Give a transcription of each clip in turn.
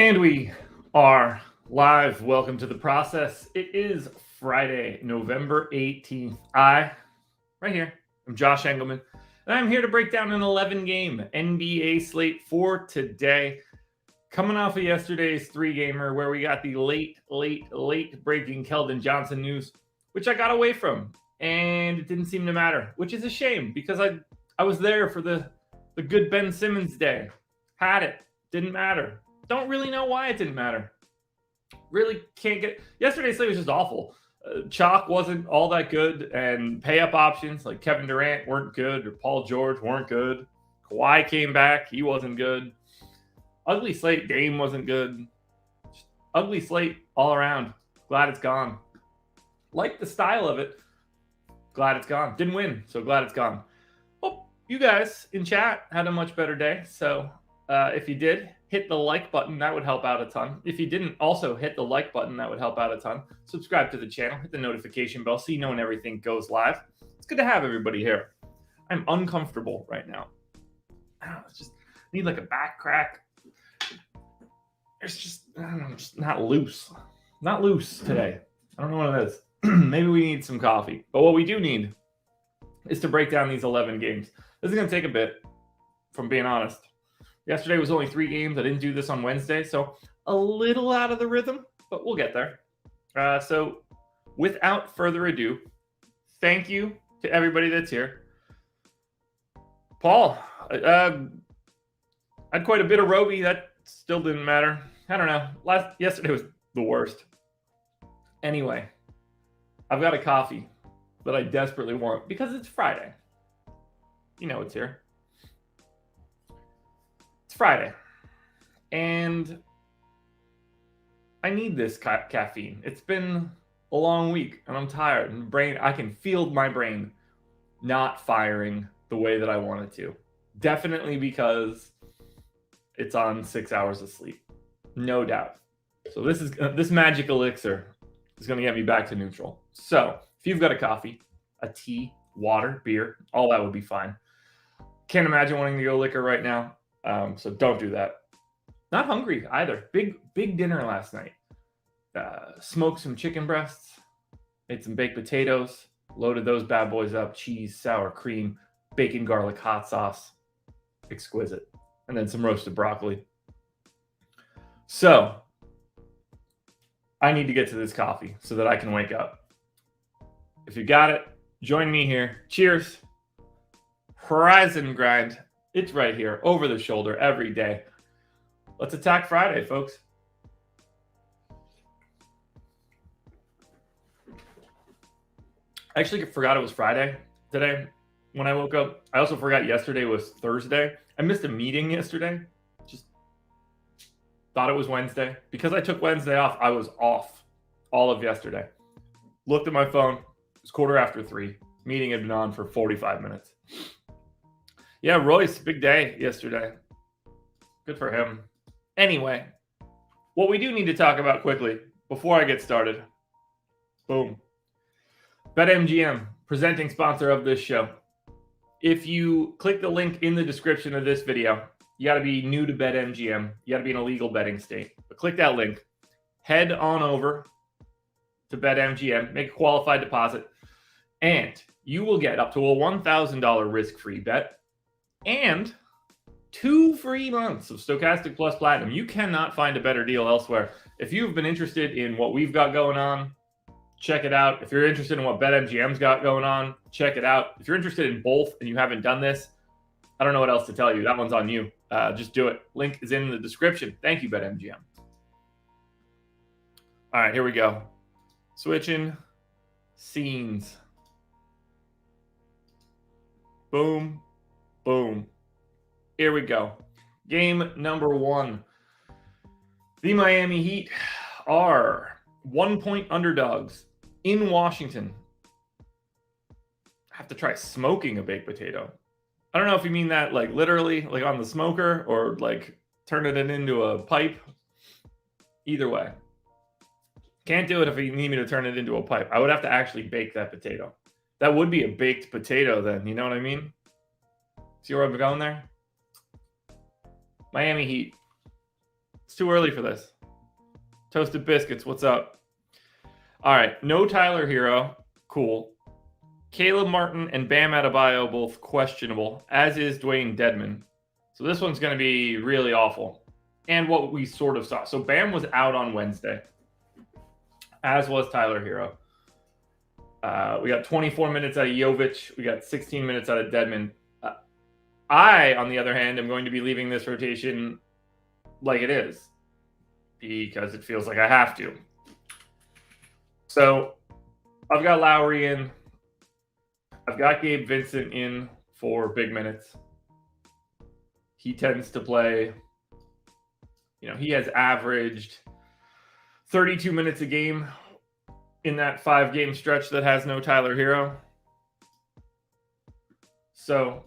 And we are live. Welcome to the process. It is Friday, November 18th. Right here, I'm Josh Engleman, and I'm here to break down an 11-game NBA slate for today. Coming off of yesterday's 3-gamer where we got the late breaking Keldon Johnson news, which I got away from, and it didn't seem to matter, which is a shame because I was there for the good Ben Simmons day. Had it. Didn't matter. Don't really know why it didn't matter. Really can't get... Yesterday's slate was just awful. Chalk wasn't all that good, and pay-up options like Kevin Durant weren't good, or Paul George weren't good. Kawhi came back. He wasn't good. Ugly slate. Dame wasn't good. Just ugly slate all around. Glad it's gone. Like the style of it. Glad it's gone. Didn't win, so glad it's gone. Well, you guys in chat had a much better day, so if you did, hit the like button. That would help out a ton. If you didn't, also hit the like button. That would help out a ton. Subscribe to the channel. Hit the notification bell so you know when everything goes live. It's good to have everybody here. I'm uncomfortable right now. I don't know. It's just need like a back crack. It's just, I don't know, just not loose. Not loose today. I don't know what it is. Maybe we need some coffee. But what we do need is to break down these 11 games. This is going to take a bit, from being honest. Yesterday was only 3 games. I didn't do this on Wednesday, so a little out of the rhythm, but we'll get there. So without further ado, thank you to everybody that's here. Paul, I had quite a bit of Roby. That still didn't matter. I don't know. Yesterday was the worst. Anyway, I've got a coffee that I desperately want because it's Friday. You know it's here. It's Friday, and I need this caffeine. It's been a long week, and I'm tired. And I can feel my brain not firing the way that I want it to. Definitely because it's on 6 hours of sleep, no doubt. So this magic elixir is going to get me back to neutral. So if you've got a coffee, a tea, water, beer, all that would be fine. Can't imagine wanting to go liquor right now. So don't do that. Not hungry either. Big dinner last night. Smoked some chicken breasts, made some baked potatoes, loaded those bad boys up, cheese, sour cream, bacon, garlic, hot sauce. Exquisite. And then some roasted broccoli. So I need to get to this coffee so that I can wake up. If you got it, join me here. Cheers. Horizon grind. It's right here, over the shoulder, every day. Let's attack Friday, folks. I actually forgot it was Friday today when I woke up. I also forgot yesterday was Thursday. I missed a meeting yesterday. Just thought it was Wednesday. Because I took Wednesday off, I was off all of yesterday. Looked at my phone. It was 3:15. Meeting had been on for 45 minutes. Yeah, Royce, big day yesterday. Good for him. Anyway, what we do need to talk about quickly before I get started. Boom. BetMGM, presenting sponsor of this show. If you click the link in the description of this video, you got to be new to BetMGM. You got to be in a legal betting state. But click that link. Head on over to BetMGM. Make a qualified deposit. And you will get up to a $1,000 risk-free bet. And 2 free months of Stokastic Plus Platinum. You cannot find a better deal elsewhere. If you've been interested in what we've got going on, check it out. If you're interested in what BetMGM's got going on, check it out. If you're interested in both and you haven't done this, I don't know what else to tell you. That one's on you. Just do it. Link is in the description. Thank you, BetMGM. All right, here we go. Switching scenes. Boom. Boom. Here we go. Game number 1. The Miami Heat are 1-point underdogs in Washington. I have to try smoking a baked potato. I don't know if you mean that like literally, like on the smoker, or like turning it into a pipe. Either way. Can't do it if you need me to turn it into a pipe. I would have to actually bake that potato. That would be a baked potato then. You know what I mean? See where I'm going there? Miami Heat. It's too early for this. Toasted Biscuits, what's up? All right, no Tyler Hero. Cool. Caleb Martin and Bam Adebayo both questionable, as is Dwayne Dedmon. So this one's going to be really awful. And what we sort of saw. So Bam was out on Wednesday, as was Tyler Hero. We got 24 minutes out of Jovic. We got 16 minutes out of Dedmon. I, on the other hand, am going to be leaving this rotation like it is because it feels like I have to. So I've got Lowry in. I've got Gabe Vincent in for big minutes. He tends to play, he has averaged 32 minutes a game in that 5-game stretch that has no Tyler Hero. So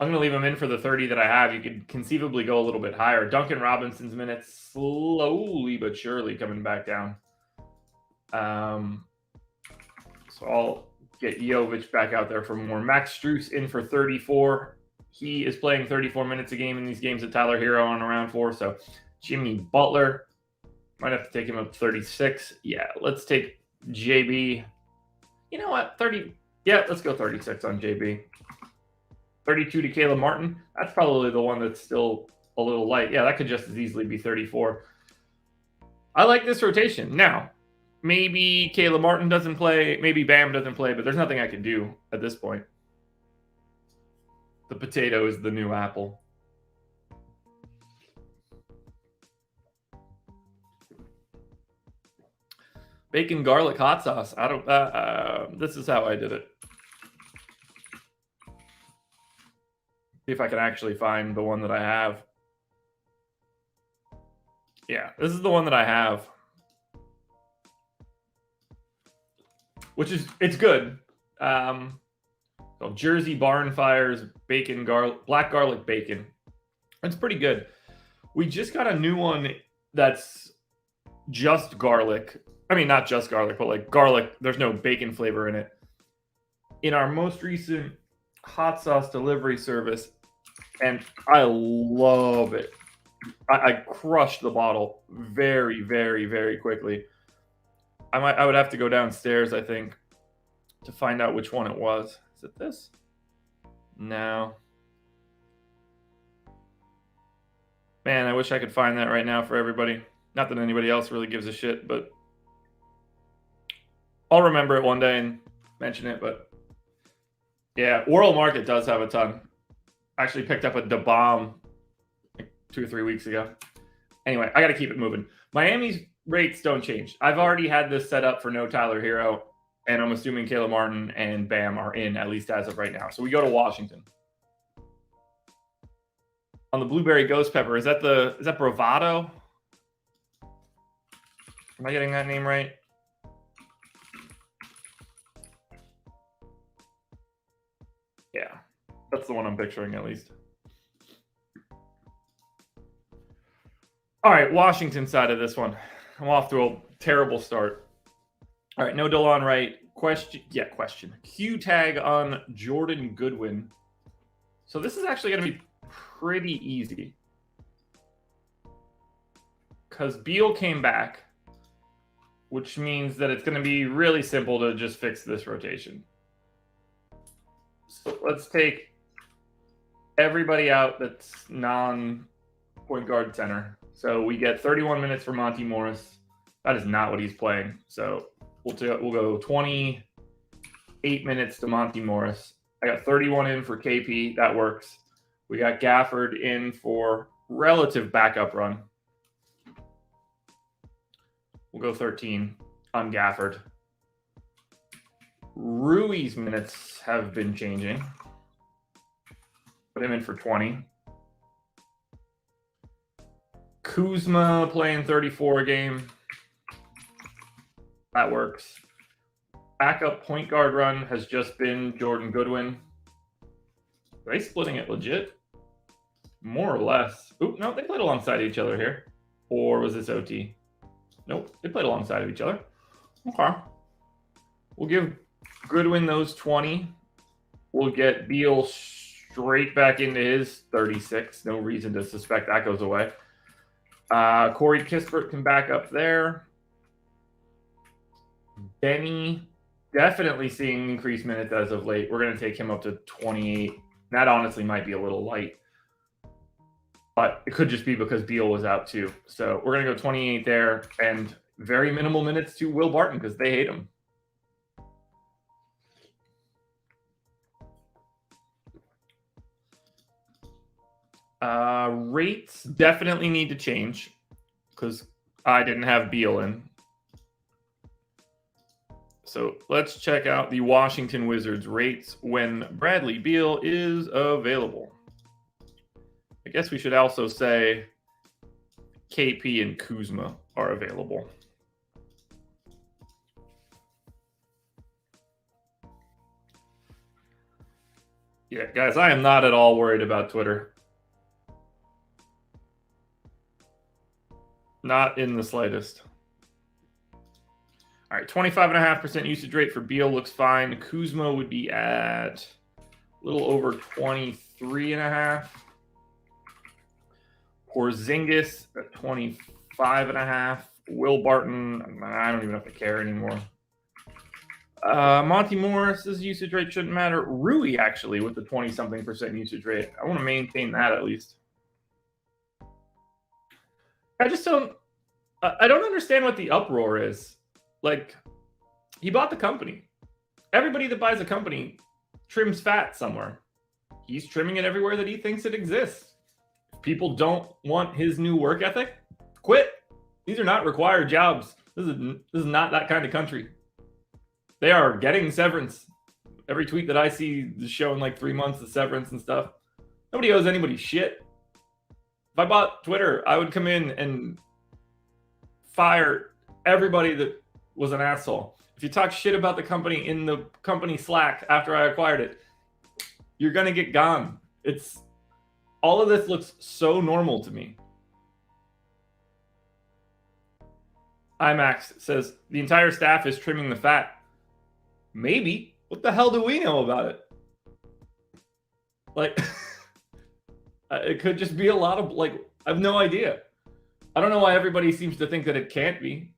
I'm going to leave him in for the 30 that I have. You could conceivably go a little bit higher. Duncan Robinson's minutes slowly but surely coming back down. So I'll get Jovic back out there for more. Max Strus in for 34. He is playing 34 minutes a game in these games that Tyler Hero on around 4. So Jimmy Butler, might have to take him up 36. Yeah, let's take JB. You know what? 30. Yeah, let's go 36 on JB. 32 to Caleb Martin. That's probably the one that's still a little light. Yeah, that could just as easily be 34. I like this rotation. Now, maybe Caleb Martin doesn't play. Maybe Bam doesn't play, but there's nothing I can do at this point. The potato is the new apple. Bacon garlic hot sauce. I don't. This is how I did it. See if I can actually find the one that I have. Yeah, this is the one that I have. Which is, it's good. So Jersey Barn Fires bacon black garlic bacon. It's pretty good. We just got a new one that's just garlic. I mean, not just garlic, but like garlic. There's no bacon flavor in it. In our most recent hot sauce delivery service, and I love it. I crushed the bottle very, very, very quickly. I would have to go downstairs, I think, to find out which one it was. Is it this? No. Man, I wish I could find that right now for everybody. Not that anybody else really gives a shit, but I'll remember it one day and mention it. But yeah, World Market does have a ton. I actually picked up a Da Bomb like 2 or 3 weeks ago. Anyway, I got to keep it moving. Miami's rates don't change. I've already had this set up for no Tyler Hero, and I'm assuming Caleb Martin and Bam are in, at least as of right now. So we go to Washington. On the Blueberry Ghost Pepper, is that Bravado? Am I getting that name right? Yeah, that's the one I'm picturing at least. All right, Washington side of this one. I'm off to a terrible start. All right, no DeLon Wright. Question. Q tag on Jordan Goodwin. So this is actually going to be pretty easy. Because Beal came back, which means that it's going to be really simple to just fix this rotation. So let's take everybody out that's non-point guard center. So we get 31 minutes for Monty Morris. That is not what he's playing. So we'll go 28 minutes to Monty Morris. I got 31 in for KP. That works. We got Gafford in for relative backup run. We'll go 13 on Gafford. Rui's minutes have been changing. Put him in for 20. Kuzma playing 34 a game. That works. Backup point guard run has just been Jordan Goodwin. Are they splitting it legit? More or less. Oop, no, they played alongside each other here. Or was this OT? Nope, they played alongside of each other. Okay. We'll give Goodwin those 20. We'll get Beal straight back into his 36. No reason to suspect that goes away. Corey Kispert can back up there. Benny, definitely seeing increased minutes as of late. We're going to take him up to 28. That honestly might be a little light. But it could just be because Beal was out too. So we're going to go 28 there. And very minimal minutes to Will Barton because they hate him. Rates definitely need to change because I didn't have Beal in. So let's check out the Washington Wizards rates when Bradley Beal is available. I guess we should also say KP and Kuzma are available. Yeah, guys, I am not at all worried about Twitter. Not in the slightest. All right, 25.5% usage rate for Beal looks fine. Kuzma would be at a little over 23.5. Porzingis at 25.5. Will Barton, I don't even have to care anymore. Monty Morris's usage rate shouldn't matter. Rui, actually, with the 20-something% usage rate. I want to maintain that at least. I don't understand what the uproar is. Like, he bought the company. Everybody that buys a company trims fat somewhere. He's trimming it everywhere that he thinks it exists. If people don't want his new work ethic, quit. These are not required jobs. This is not that kind of country. They are getting severance. Every tweet that I see is showing like 3 months of severance and stuff. Nobody owes anybody shit. If I bought Twitter, I would come in and fire everybody that was an asshole. If you talk shit about the company in the company Slack after I acquired it, you're going to get gone. All of this looks so normal to me. IMAX says the entire staff is trimming the fat. Maybe. What the hell do we know about it? Like, it could just be a lot of, like, I have no idea. I don't know why everybody seems to think that it can't be.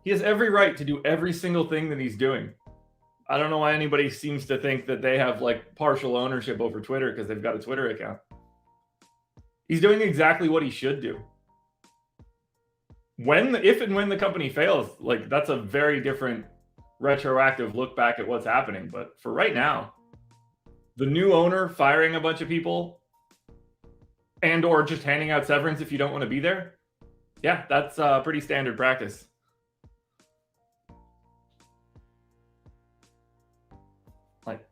He has every right to do every single thing that he's doing. I don't know why anybody seems to think that they have, like, partial ownership over Twitter because they've got a Twitter account. He's doing exactly what he should do. If and when the company fails, like, that's a very different retroactive look back at what's happening. But for right now, the new owner firing a bunch of people and or just handing out severance if you don't want to be there, yeah, that's pretty standard practice. Like,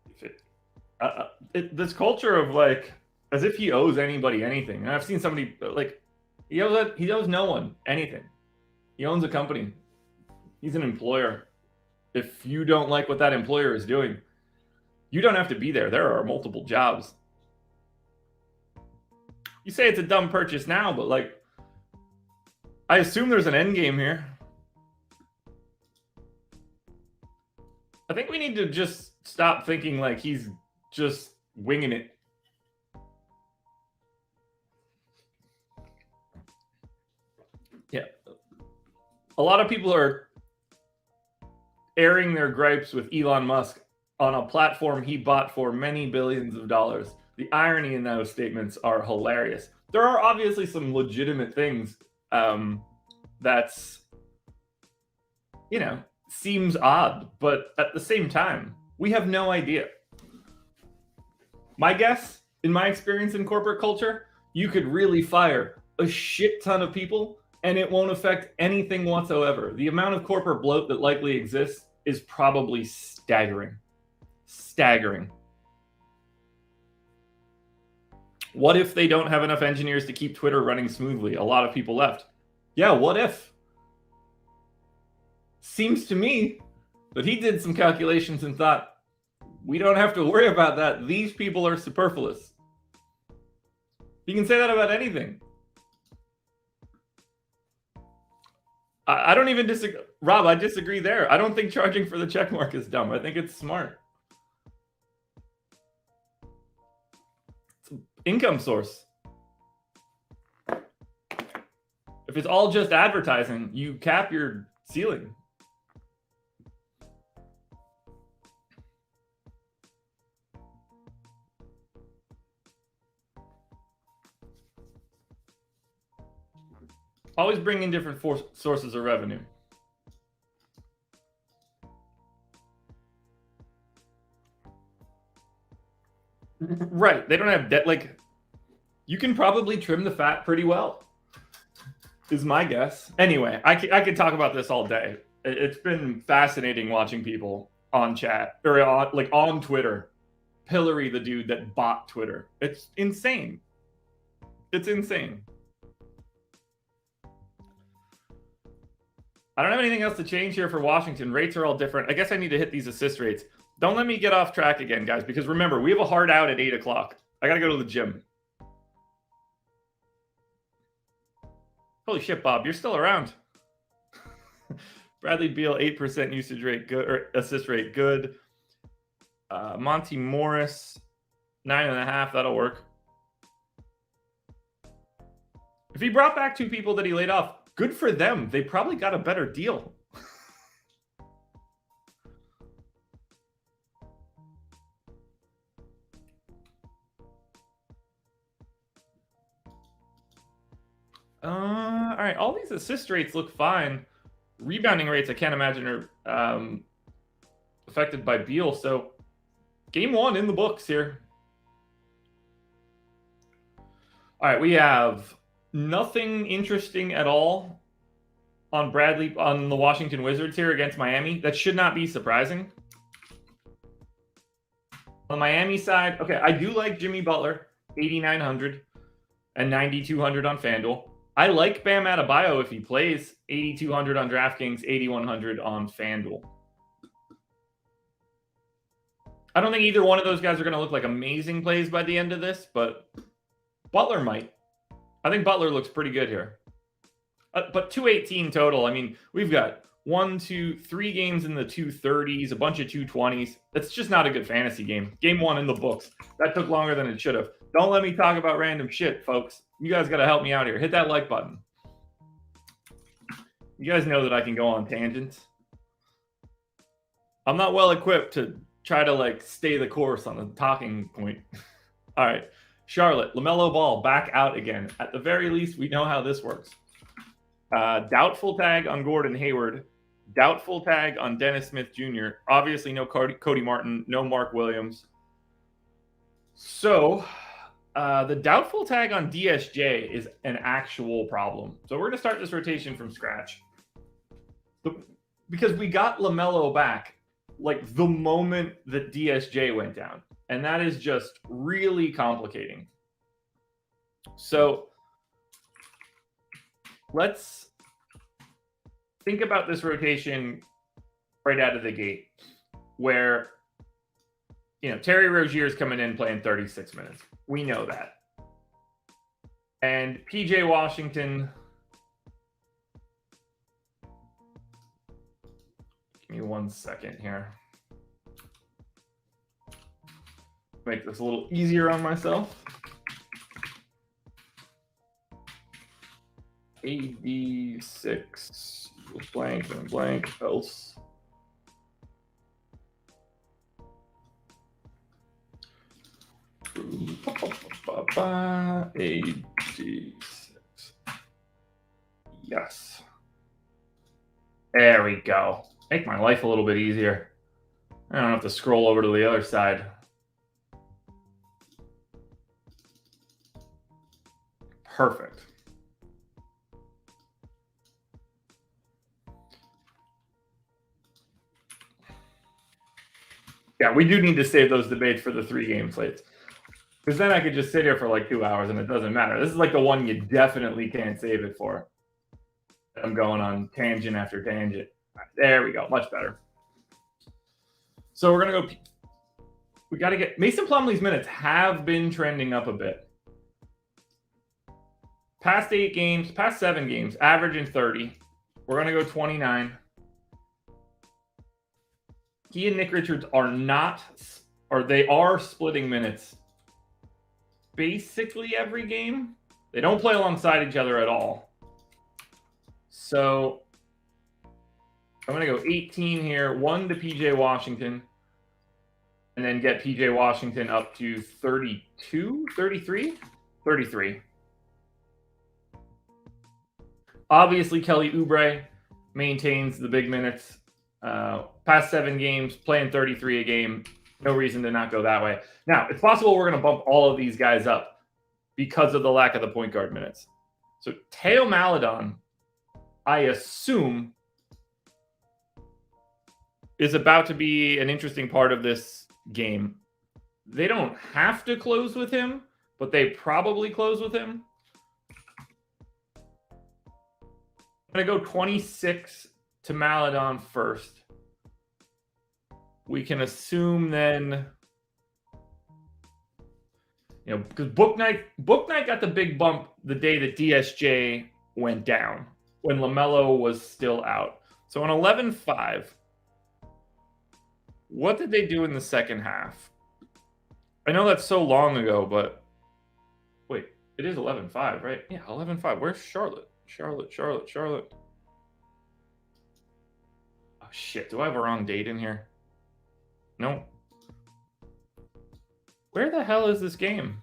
this culture of, like, as if he owes anybody anything. And I've seen somebody, like, he owes no one anything. He owns a company. He's an employer. If you don't like what that employer is doing, you don't have to be there. There are multiple jobs. You say it's a dumb purchase now, but, like, I assume there's an end game here. I think we need to just stop thinking like he's just winging it. Yeah. A lot of people are airing their gripes with Elon Musk on a platform he bought for many billions of dollars. The irony in those statements are hilarious. There are obviously some legitimate things that's, seems odd, but at the same time, we have no idea. My guess, in my experience in corporate culture, you could really fire a shit ton of people and it won't affect anything whatsoever. The amount of corporate bloat that likely exists is probably staggering. Staggering. What if they don't have enough engineers to keep Twitter running smoothly? A lot of people left. Yeah, what if? Seems to me that he did some calculations and thought, we don't have to worry about that. These people are superfluous. You can say that about anything. I don't even disagree. Rob, I disagree there. I don't think charging for the check mark is dumb. I think it's smart. income source. If it's all just advertising, you cap your ceiling. Always bring in different sources of revenue. Right. They don't have debt. Like, you can probably trim the fat pretty well, is my guess. Anyway, I could talk about this all day. It's been fascinating watching people on chat or on Twitter pillory the dude that bought Twitter. It's insane. It's insane. I don't have anything else to change here for Washington. Rates are all different. I guess I need to hit these assist rates. Don't let me get off track again, guys, because remember, we have a hard out at 8 o'clock. I got to go to the gym. Holy shit, Bob, you're still around. Bradley Beal, 8% usage rate, good, or assist rate, good. Monty Morris, 9.5, that'll work. If he brought back 2 people that he laid off, good for them. They probably got a better deal. All right, all these assist rates look fine. Rebounding rates, I can't imagine are affected by Beal. So, game 1 in the books here. All right, we have nothing interesting at all on the Washington Wizards here against Miami. That should not be surprising. On the Miami side, okay, I do like Jimmy Butler, 8,900 and 9,200 on FanDuel. I like Bam Adebayo if he plays, 8,200 on DraftKings, 8,100 on FanDuel. I don't think either one of those guys are going to look like amazing plays by the end of this, but Butler might. I think Butler looks pretty good here. But 218 total. I mean, we've got 1, 2, 3 games in the 230s, a bunch of 220s. That's just not a good fantasy game. Game 1 in the books. That took longer than it should have. Don't let me talk about random shit, folks. You guys got to help me out here. Hit that like button. You guys know that I can go on tangents. I'm not well equipped to try to stay the course on the talking point. All right. Charlotte, LaMelo Ball back out again. At the very least, we know how this works. Doubtful tag on Gordon Hayward. Doubtful tag on Dennis Smith Jr. Obviously, no Cody Martin, no Mark Williams. So, the doubtful tag on DSJ is an actual problem. So, we're going to start this rotation from scratch. Because we got LaMelo back the moment that DSJ went down. And that is just really complicating. So let's think about this rotation right out of the gate where, Terry Rozier's coming in playing 36 minutes. We know that. And PJ Washington, give me 1 second here. Make this a little easier on myself. AD6 blank and blank else. AD6. Yes. There we go. Make my life a little bit easier. I don't have to scroll over to the other side. Perfect. Yeah, we do need to save those debates for the 3-game slates. Because then I could just sit here for 2 hours and it doesn't matter. This is the one you definitely can't save it for. I'm going on tangent after tangent. There we go. Much better. So we're going to go. We got to get. Mason Plumlee's minutes have been trending up a bit. Past 7 games, averaging 30. We're going to go 29. He and Nick Richards are splitting minutes. basically every game. They don't play alongside each other at all. So I'm going to go 18 here, 1 to PJ Washington, and then get PJ Washington up to 32, 33, 33. Obviously, Kelly Oubre maintains the big minutes. Past 7 games, playing 33 a game. No reason to not go that way. Now, it's possible we're going to bump all of these guys up because of the lack of the point guard minutes. So, Theo Maledon, I assume, is about to be an interesting part of this game. They don't have to close with him, but they probably close with him. I'm going to go 26 to Maledon first. We can assume then, because Book Night got the big bump the day that DSJ went down, when LaMelo was still out. So on 11-5, what did they do in the second half? I know that's so long ago, but wait, it is 11-5, right? Yeah, 11-5. Where's Charlotte? Charlotte. Oh, shit. Do I have a wrong date in here? No. Where the hell is this game?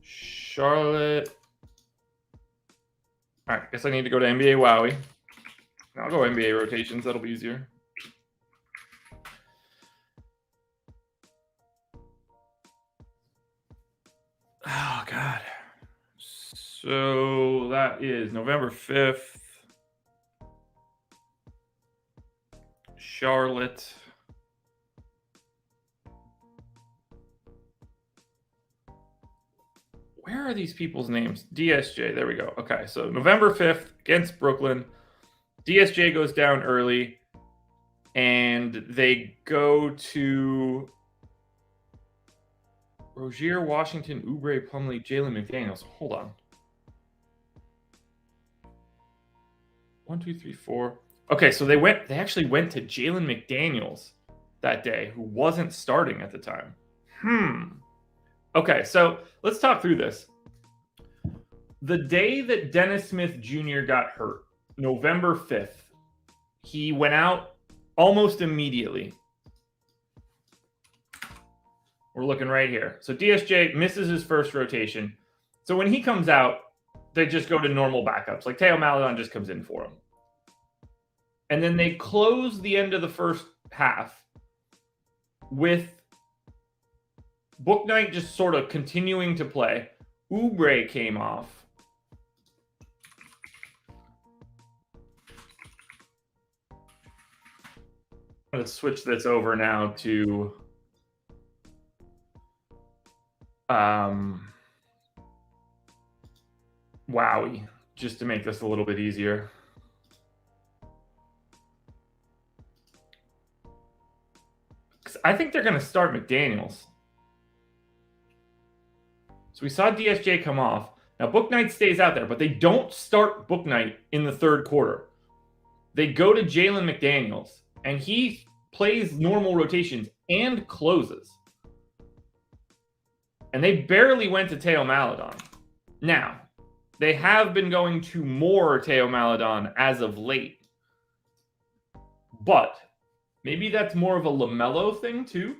Charlotte. All right, guess I need to go to NBA Wowie. I'll go NBA rotations. That'll be easier. Oh, God. So that is November 5th. Charlotte. Where are these people's names? DSJ. There we go. Okay, so November 5th against Brooklyn. DSJ goes down early, and they go to Rozier, Washington, Oubre, Plumlee, Jalen McDaniels. Hold on. 1, 2, 3, 4. Okay, so they actually went to Jalen McDaniels that day, who wasn't starting at the time. Okay, so let's talk through this. The day that Dennis Smith Jr. got hurt, November 5th, he went out almost immediately. We're looking right here. So DSJ misses his first rotation. So when he comes out, they just go to normal backups. Like Theo Maledon just comes in for him. And then they close the end of the first half with Book Night just sort of continuing to play. Oubre came off. I'm going to switch this over now to Wowie, just to make this a little bit easier. I think they're going to start McDaniels. So we saw DSJ come off. Now, Book Night stays out there, but they don't start Book Night in the third quarter. They go to Jalen McDaniels, and he plays normal rotations and closes. And they barely went to Theo Maledon. Now, they have been going to more Theo Maledon as of late. But maybe that's more of a LaMelo thing, too.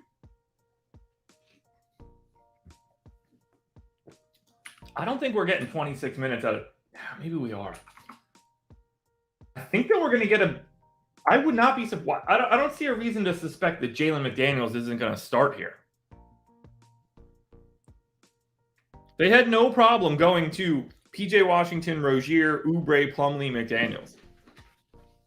I don't think we're getting 26 minutes out of... Maybe we are. I think that we're going to get a... I would not be surprised. I don't see a reason to suspect that Jalen McDaniels isn't going to start here. They had no problem going to PJ Washington, Rozier, Oubre, Plumlee, McDaniels.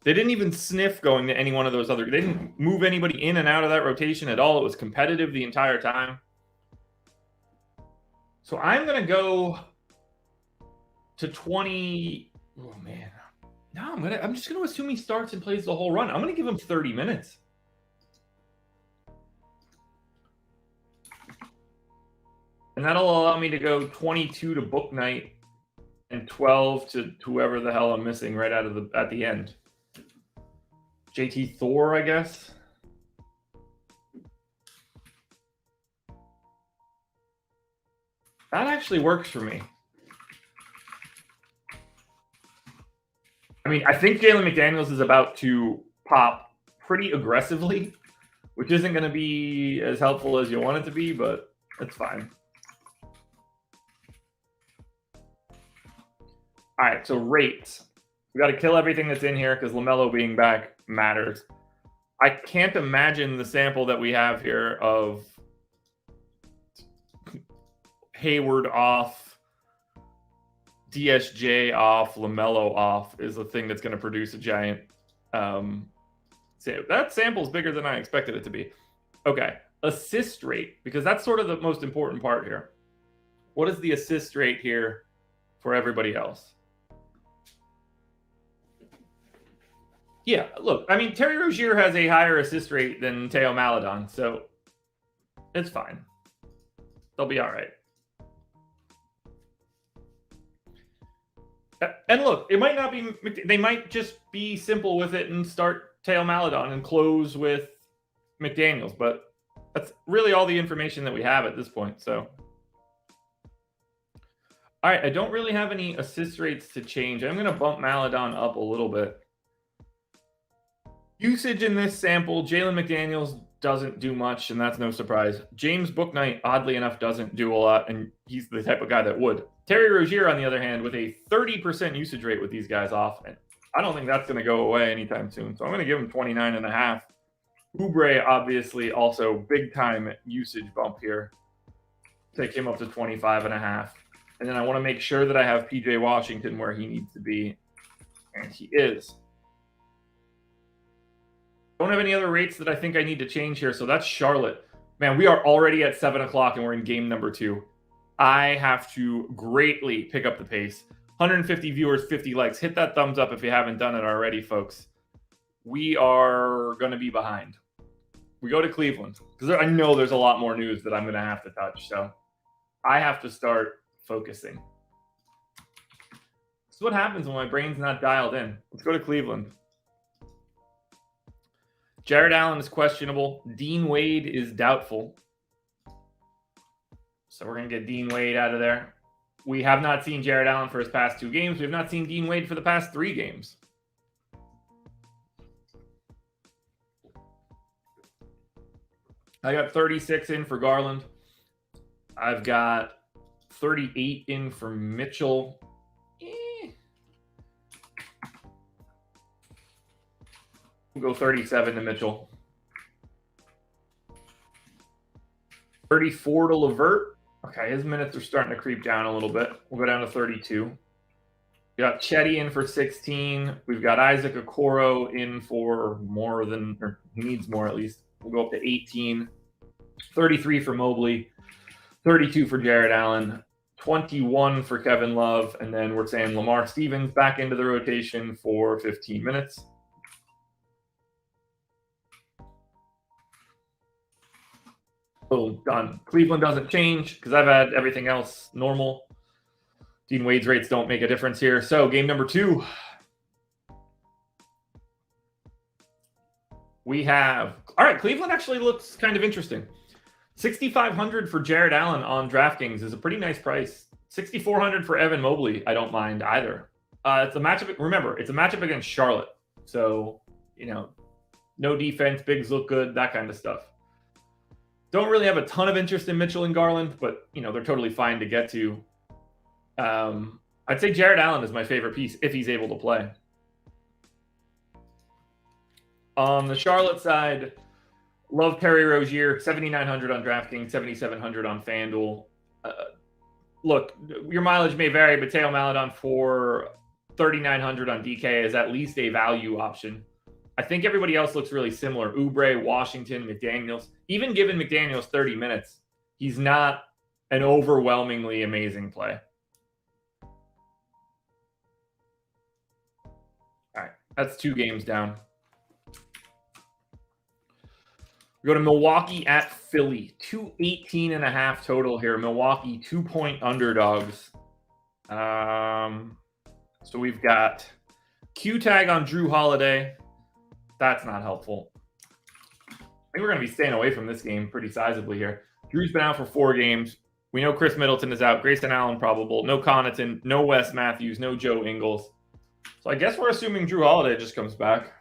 They didn't even sniff going to any one of those other... They didn't move anybody in and out of that rotation at all. It was competitive the entire time. So I'm going to go to 20... Oh, man. No, I'm just going to assume he starts and plays the whole run. I'm going to give him 30 minutes. And that'll allow me to go 22 to Book Night and 12 to whoever the hell I'm missing right out of at the end. JT Thor, I guess. That actually works for me. I mean, I think Jalen McDaniels is about to pop pretty aggressively, which isn't going to be as helpful as you want it to be, but it's fine. All right, so rates. We got to kill everything that's in here because LaMelo being back matters. I can't imagine the sample that we have here of Hayward off, DSJ off, LaMelo off is the thing that's going to produce a giant. That sample's bigger than I expected it to be. Okay, assist rate, because that's sort of the most important part here. What is the assist rate here for everybody else? Yeah, look, I mean, Terry Rozier has a higher assist rate than Theo Maledon, so it's fine. They'll be all right. And look, it might not be, they might just be simple with it and start Theo Maledon and close with McDaniels, but that's really all the information that we have at this point, so. All right, I don't really have any assist rates to change. I'm going to bump Maledon up a little bit. Usage in this sample, Jalen McDaniels doesn't do much, and that's no surprise. James Bouknight, oddly enough, doesn't do a lot, and he's the type of guy that would. Terry Rozier, on the other hand, with a 30% usage rate with these guys off, and I don't think that's going to go away anytime soon, so I'm going to give him 29.5. Oubre, obviously, also big-time usage bump here. Take him up to 25.5. And then I want to make sure that I have PJ Washington where he needs to be, and he is. Don't have any other rates that I think I need to change here, so that's Charlotte. Man, we are already at 7 o'clock and we're in game number 2. I have to greatly pick up the pace. 150 viewers, 50 likes. Hit that thumbs up if you haven't done it already, folks. We are going to be behind. We go to Cleveland, because I know there's a lot more news that I'm going to have to touch, so I have to start focusing. This is what happens when my brain's not dialed in. Let's go to Cleveland. Jared Allen is questionable. Dean Wade is doubtful. So we're going to get Dean Wade out of there. We have not seen Jared Allen for his past 2 games. We have not seen Dean Wade for the past 3 games. I got 36 in for Garland. I've got 38 in for Mitchell. We'll go 37 to Mitchell. 34 to LeVert. Okay, his minutes are starting to creep down a little bit. We'll go down to 32. We got Chetty in for 16. We've got Isaac Okoro in for more than, or he needs more at least. We'll go up to 18. 33 for Mobley. 32 for Jared Allen. 21 for Kevin Love. And then we're saying Lamar Stevens back into the rotation for 15 minutes. Boom, done. Cleveland doesn't change because I've had everything else normal. Dean Wade's rates don't make a difference here. So game number 2. We have, all right, Cleveland actually looks kind of interesting. 6,500 for Jared Allen on DraftKings is a pretty nice price. 6,400 for Evan Mobley, I don't mind either. It's a matchup, remember, it's a matchup against Charlotte. So, you know, no defense, bigs look good, that kind of stuff. Don't really have a ton of interest in Mitchell and Garland, but, you know, they're totally fine to get to. I'd say Jared Allen is my favorite piece if he's able to play. On the Charlotte side, love Terry Rozier, 7,900 on DraftKings, 7,700 on FanDuel. Look, your mileage may vary, but Theo Maledon for 3,900 on DK is at least a value option. I think everybody else looks really similar. Oubre, Washington, McDaniels. Even given McDaniels 30 minutes, he's not an overwhelmingly amazing play. All right, that's 2 games down. We go to Milwaukee at Philly. 218.5 total here. Milwaukee 2-point underdogs. So we've got Q tag on Drew Holiday. That's not helpful. I think we're going to be staying away from this game pretty sizably here. Drew's been out for 4 games. We know Chris Middleton is out. Grayson Allen probable. No Connaughton. No Wes Matthews. No Joe Ingles. So I guess we're assuming Drew Holiday just comes back.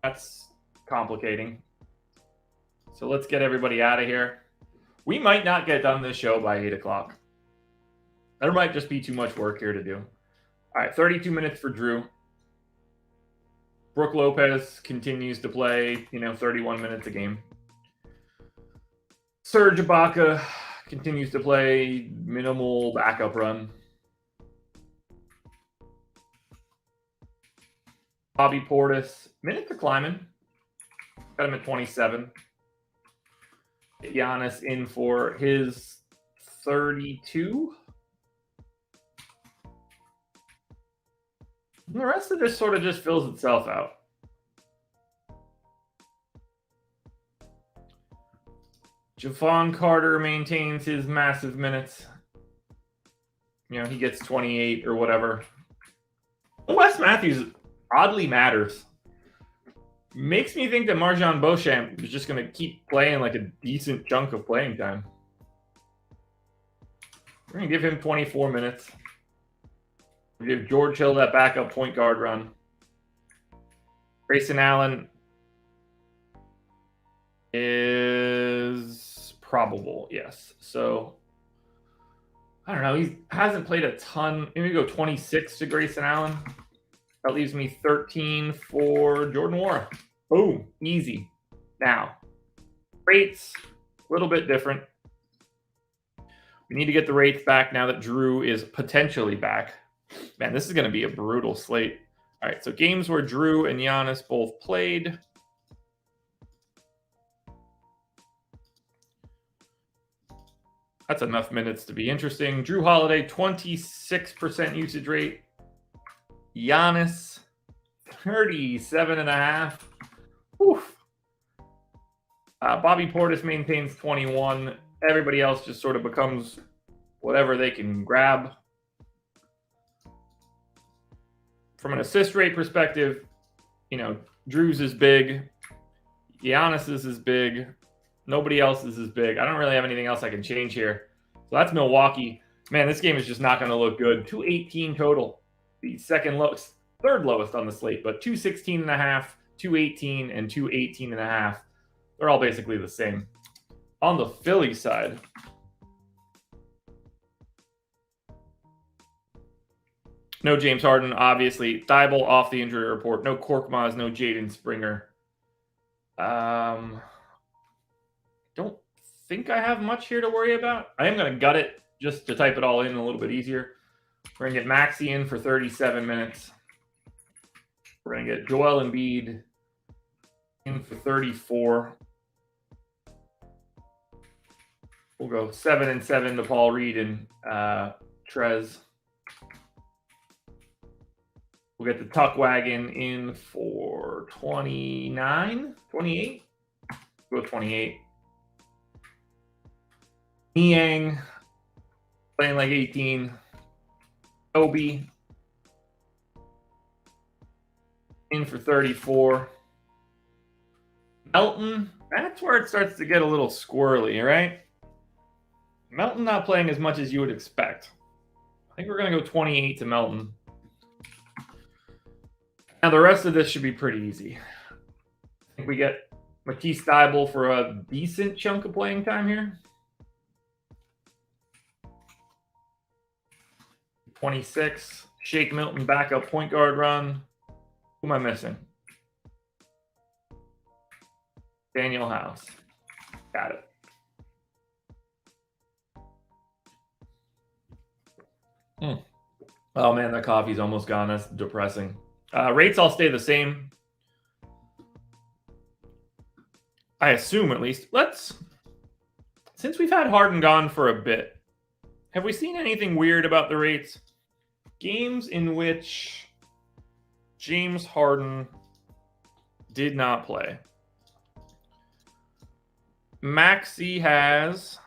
That's complicating. So let's get everybody out of here. We might not get done this show by 8 o'clock. There might just be too much work here to do. All right, 32 minutes for Drew. Brook Lopez continues to play, 31 minutes a game. Serge Ibaka continues to play minimal backup run. Bobby Portis, minutes are climbing. Got him at 27. Giannis in for his 32. And the rest of this sort of just fills itself out. Javon Carter maintains his massive minutes. He gets 28 or whatever. Wes Matthews oddly matters. Makes me think that Marjan Beauchamp is just going to keep playing like a decent chunk of playing time. We're going to give him 24 minutes. We give George Hill that backup point guard run. Grayson Allen is probable, yes. So, I don't know. He hasn't played a ton. Maybe go 26 to Grayson Allen. That leaves me 13 for Jordan Nwora. Boom. Easy. Now, rates, a little bit different. We need to get the rates back now that Drew is potentially back. Man, this is going to be a brutal slate. All right, so games where Drew and Giannis both played. That's enough minutes to be interesting. Drew Holiday, 26% usage rate. Giannis, 37.5. Oof. Bobby Portis maintains 21. Everybody else just sort of becomes whatever they can grab. From an assist rate perspective, Drew's is big. Giannis's is big. Nobody else's is big. I don't really have anything else I can change here. So that's Milwaukee. Man, this game is just not going to look good. 218 total. The third lowest on the slate, but 216.5, 218, and 218.5. They're all basically the same. On the Philly side, no James Harden, obviously. Thibault off the injury report. No Korkmaz, no Jaden Springer. Don't think I have much here to worry about. I am going to gut it just to type it all in a little bit easier. We're going to get Maxey in for 37 minutes. We're going to get Joel Embiid in for 34. We'll go 7 and 7 to Paul Reed and Trez. We'll get the Tuck Wagon in for 29, 28. We'll go 28. Niang playing like 18. Obi in for 34. Melton, that's where it starts to get a little squirrely, right? Melton not playing as much as you would expect. I think we're going to go 28 to Melton. Now, the rest of this should be pretty easy. I think we get Matisse Thybulle for a decent chunk of playing time here. 26. Shake Milton backup point guard run. Who am I missing? Daniel House. Got it. Oh, man, that coffee's almost gone. That's depressing. Rates all stay the same. I assume, at least. Since we've had Harden gone for a bit, have we seen anything weird about the rates? Games in which James Harden did not play. Maxey has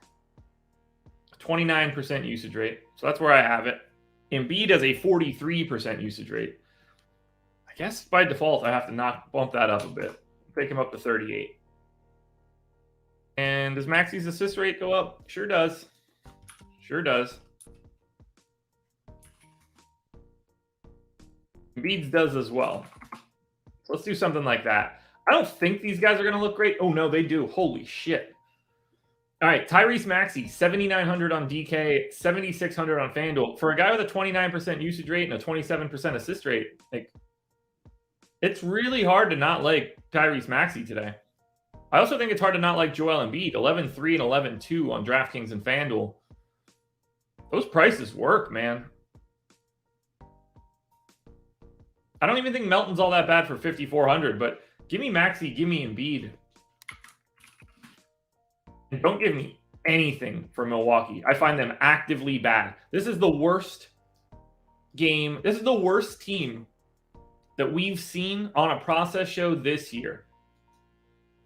29% usage rate. So that's where I have it. Embiid has a 43% usage rate. I guess by default, I have to bump that up a bit. Take him up to 38. And does Maxi's assist rate go up? Sure does. Sure does. Embiid's does as well. So let's do something like that. I don't think these guys are going to look great. Oh, no, they do. Holy shit. All right, Tyrese Maxey, 7,900 on DK, 7,600 on FanDuel. For a guy with a 29% usage rate and a 27% assist rate, like, it's really hard to not like Tyrese Maxey today. I also think it's hard to not like Joel Embiid, 11-3 and 11-2 on DraftKings and FanDuel. Those prices work, man. I don't even think Melton's all that bad for 5,400, but give me Maxey, give me Embiid. And don't give me anything for Milwaukee. I find them actively bad. This is the worst game. This is the worst team that we've seen on a process show this year.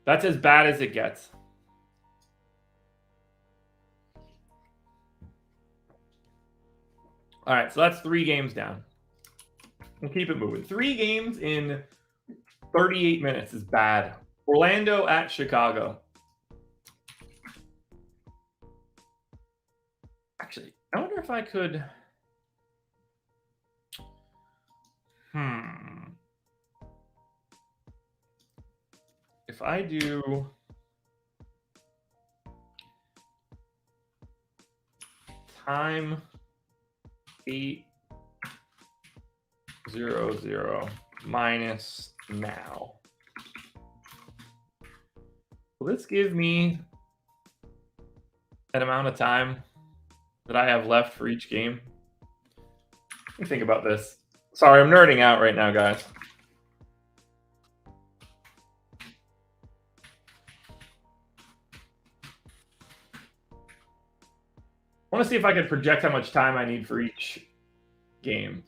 That's as bad as it gets. All right, so that's 3 games down. We'll keep it moving. 3 games in 38 minutes is bad. Orlando at Chicago. Actually, I wonder if I could... If I do... time 8:00 minus now. Will this give me an amount of time that I have left for each game? Let me think about this. Sorry, I'm nerding out right now, guys. I want to see if I can project how much time I need for each game.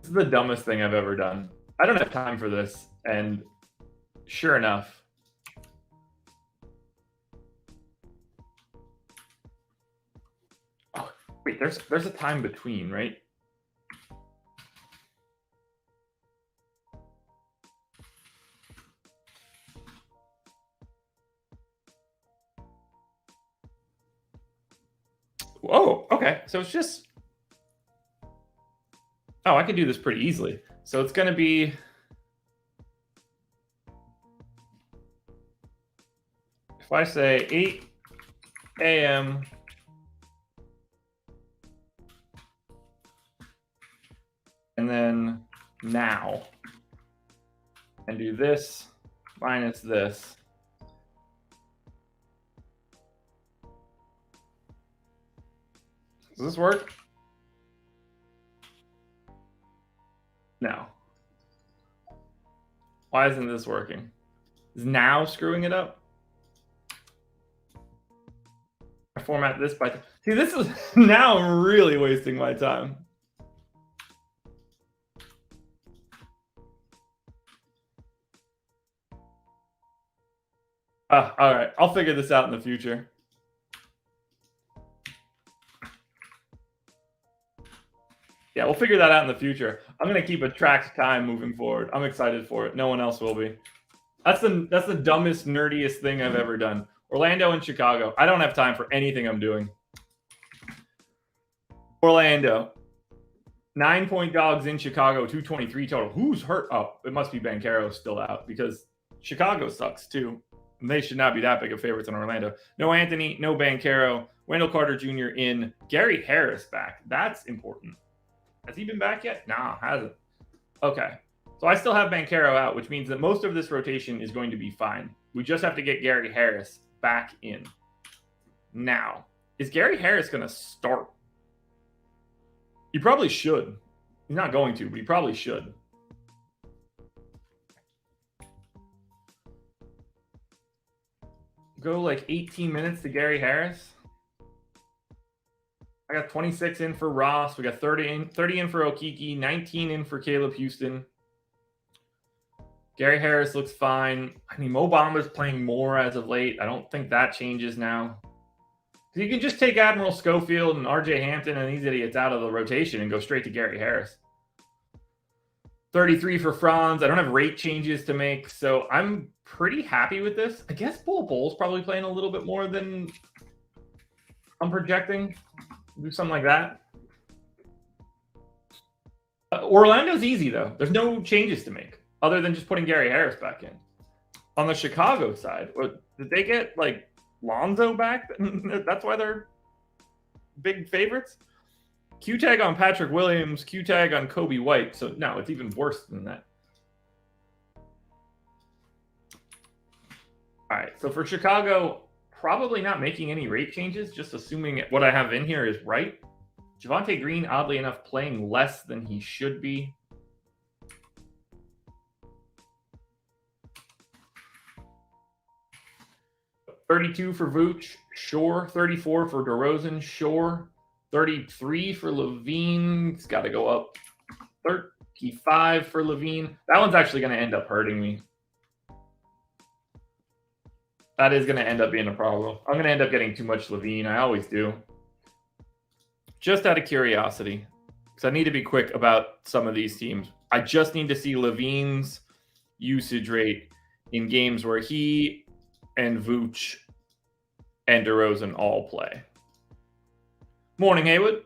This is the dumbest thing I've ever done. I don't have time for this, and sure enough. Oh, wait, there's a time between, right? Whoa, okay. So it's just... Oh, I can do this pretty easily. So it's going to be... If I say 8 a.m. and then now, and do this minus this. Does this work? No. Why isn't this working? Is now screwing it up? I format this by... See, this is... Now I'm really wasting my time. All right. I'll figure this out in the future. Yeah, we'll figure that out in the future. I'm going to keep a tracked time moving forward. I'm excited for it. No one else will be. That's the dumbest, nerdiest thing I've ever done. Orlando and Chicago. I don't have time for anything I'm doing. Orlando. 9-point dogs in Chicago, 223 total. Who's hurt? Oh, it must be Banchero still out because Chicago sucks too. And they should not be that big of favorites in Orlando. No Anthony, no Banchero. Wendell Carter Jr. in. Gary Harris back. That's important. Has he been back yet? Nah, hasn't. Okay. So I still have Banchero out, which means that most of this rotation is going to be fine. We just have to get Gary Harris back in. Now, is Gary Harris going to start? He probably should. He's not going to, but he probably should. Go like 18 minutes to Gary Harris. I got 26 in for Ross. We got 30 in for Okeke, 19 in for Caleb Houston. Gary Harris looks fine. I mean, Mo Bamba's playing more as of late. I don't think that changes now. You can just take Admiral Schofield and RJ Hampton and these idiots out of the rotation and go straight to Gary Harris. 33 for Franz. I don't have rate changes to make, so I'm pretty happy with this. I guess Bull's probably playing a little bit more than I'm projecting. Do something like that. Orlando's easy, though. There's no changes to make other than just putting Gary Harris back in. On the Chicago side, did they get, like, Lonzo back? That's why they're big favorites? Q-tag on Patrick Williams, Q-tag on Kobe White. So, no, it's even worse than that. All right, so for Chicago, probably not making any rate changes, just assuming what I have in here is right. Javonte Green, oddly enough, playing less than he should be. $32 for Vooch, sure. 34 for DeRozan, sure. 33 for Levine. It's got to go up. 35 for Levine. That one's actually going to end up hurting me. That is going to end up being a problem. I'm going to end up getting too much Levine. I always do. Just out of curiosity, because I need to be quick about some of these teams. I just need to see Levine's usage rate in games where he and Vooch and DeRozan all play. Morning, Haywood.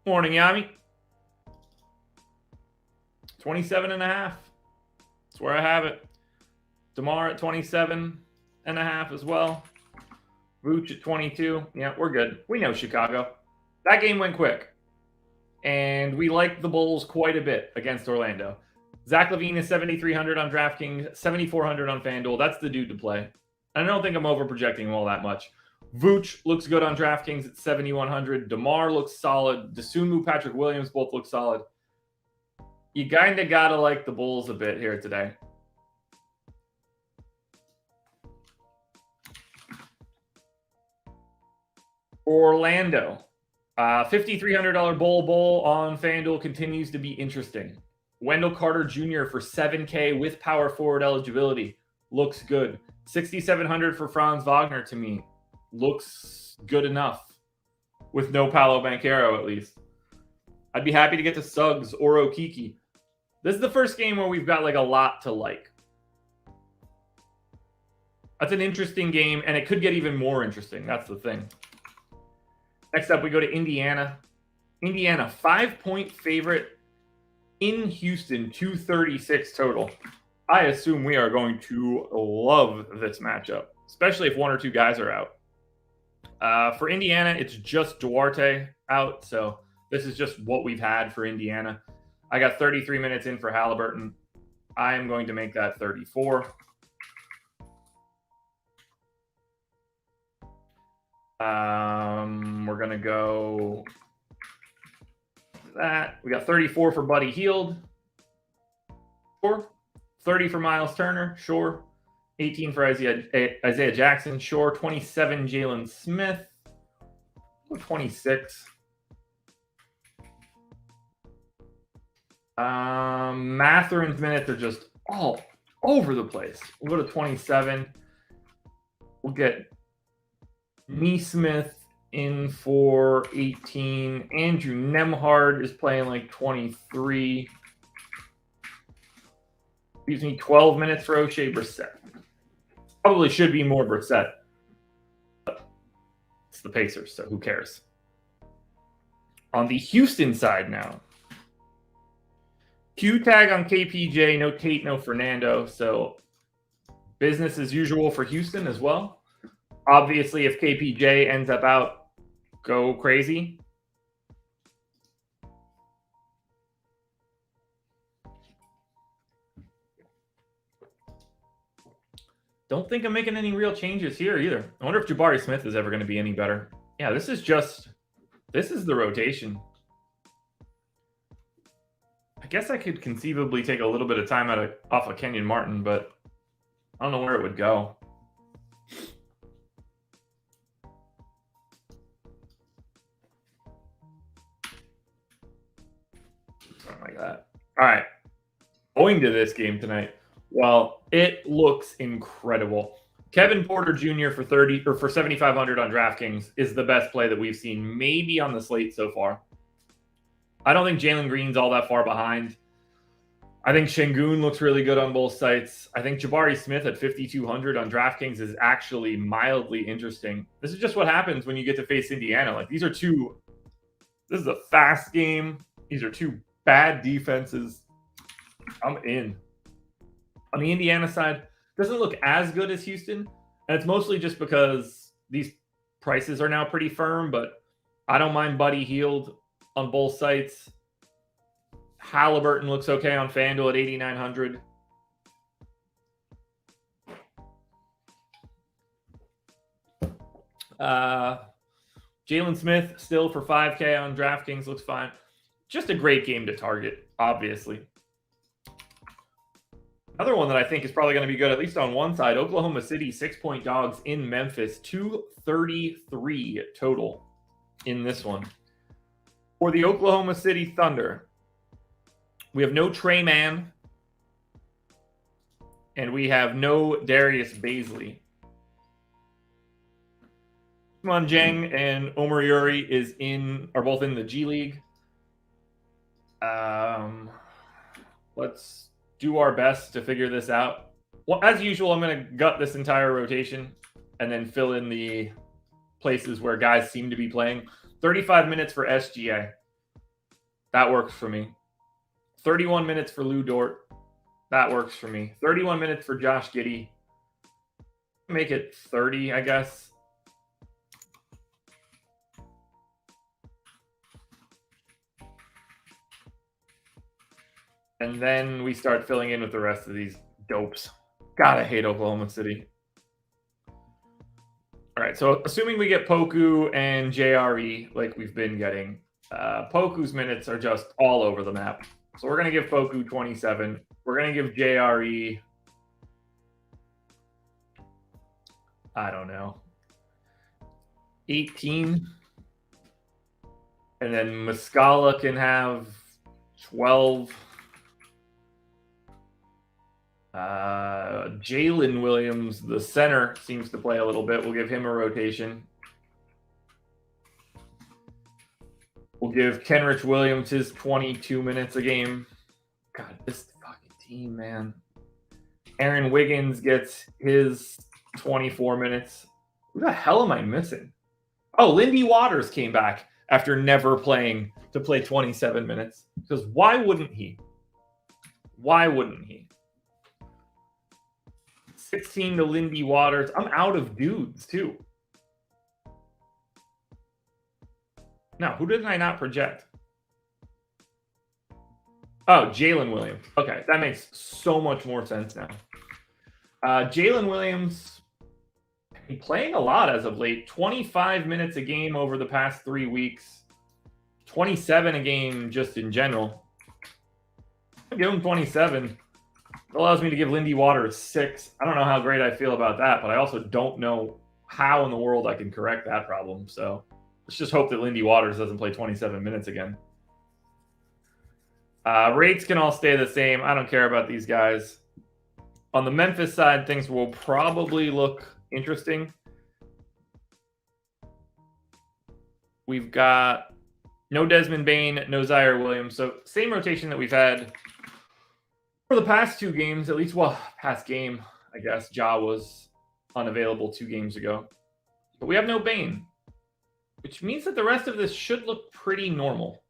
Morning, Yami. 27.5. That's where I have it. DeMar at 27.5 as well. Vooch at 22. Yeah, we're good. We know Chicago. That game went quick. And we like the Bulls quite a bit against Orlando. Zach LaVine is 7,300 on DraftKings, 7,400 on FanDuel. That's the dude to play. I don't think I'm overprojecting him all that much. Vooch looks good on DraftKings at 7,100. DeMar looks solid. Dosunmu, Patrick Williams both look solid. You kind of got to like the Bulls a bit here today. Orlando. $5,300 Bull on FanDuel continues to be interesting. Wendell Carter Jr. for $7K with power forward eligibility. Looks good. $6,700 for Franz Wagner to me. Looks good enough. With no Paolo Banchero, at least. I'd be happy to get to Suggs or Okiki. This is the first game where we've got like a lot to like. That's an interesting game, and it could get even more interesting. That's the thing. Next up, we go to Indiana. Indiana, 5-point favorite in Houston, 236 total. I assume we are going to love this matchup, especially if one or two guys are out. For Indiana, it's just Duarte out, so this is just what we've had for Indiana. I got 33 minutes in for Halliburton. I am going to make that 34. We're going to go that. We got 34 for Buddy Hield. Sure. 30 for Miles Turner. Sure. 18 for Isaiah Jackson. Sure. 27 Jalen Smith. 26. Matherin's minutes are just all over the place. We'll go to 27. We'll get Neesmith in for 18. Andrew Nembhard is playing like 23. Leaves me 12 minutes for O'Shea Brissett. Probably should be more Brissett. But it's the Pacers, so who cares? On the Houston side now. Q tag on KPJ, no Tate, no Fernando. So business as usual for Houston as well. Obviously, if KPJ ends up out, go crazy. Don't think I'm making any real changes here either. I wonder if Jabari Smith is ever going to be any better. Yeah, this is the rotation. I guess I could conceivably take a little bit of time off of Kenyon Martin, but I don't know where it would go. Something like that. All right. Going to this game tonight. Well, it looks incredible. Kevin Porter Jr. for 30 or for 7,500 on DraftKings is the best play that we've seen maybe on the slate so far. I don't think Jalen Green's all that far behind. I think Şengün looks really good on both sites. I think Jabari Smith at 5,200 on DraftKings is actually mildly interesting. This is just what happens when you get to face Indiana. Like, this is a fast game. These are two bad defenses. I'm in. On the Indiana side, doesn't look as good as Houston. And it's mostly just because these prices are now pretty firm, but I don't mind Buddy Hield on both sites. Halliburton looks okay on FanDuel at 8,900. Jalen Smith still for 5K on DraftKings looks fine. Just a great game to target, obviously. Another one that I think is probably going to be good, at least on one side, Oklahoma City 6-point dogs in Memphis, 233 total in this one. For the Oklahoma City Thunder, we have no Trey Mann, and we have no Darius Bazley. Usman Jeng and Omer Yuri are both in the G League. Let's do our best to figure this out. Well, as usual, I'm going to gut this entire rotation and then fill in the places where guys seem to be playing. 35 minutes for SGA. That works for me. 31 minutes for Lou Dort. That works for me. 31 minutes for Josh Giddey. Make it 30, I guess. And then we start filling in with the rest of these dopes. God, I hate Oklahoma City. All right, so assuming we get Poku and JRE like we've been getting, Poku's minutes are just all over the map. So we're going to give Poku 27. We're going to give JRE, I don't know, 18. And then Muscala can have 12. Jalen Williams, the center, seems to play a little bit. We'll give him a rotation. We'll give Kenrich Williams his 22 minutes a game. God, this fucking team, man. Aaron Wiggins gets his 24 minutes. Who the hell am I missing? Oh, Lindy Waters came back after never playing to play 27 minutes. Because why wouldn't he? Why wouldn't he? 16 to Lindy Waters. I'm out of dudes, too. Now, who did I not project? Oh, Jalen Williams. Okay, that makes so much more sense now. Jalen Williams, playing a lot as of late. 25 minutes a game over the past 3 weeks. 27 a game just in general. I'll give him 27. It allows me to give Lindy Waters 6. I don't know how great I feel about that, but I also don't know how in the world I can correct that problem. So let's just hope that Lindy Waters doesn't play 27 minutes again. Rates can all stay the same. I don't care about these guys. On the Memphis side, things will probably look interesting. We've got no Desmond Bane, no Zaire Williams. So same rotation that we've had for the past 2 games, at least, well, past game, I guess. Ja was unavailable 2 games ago. But we have no Bane, which means that the rest of this should look pretty normal.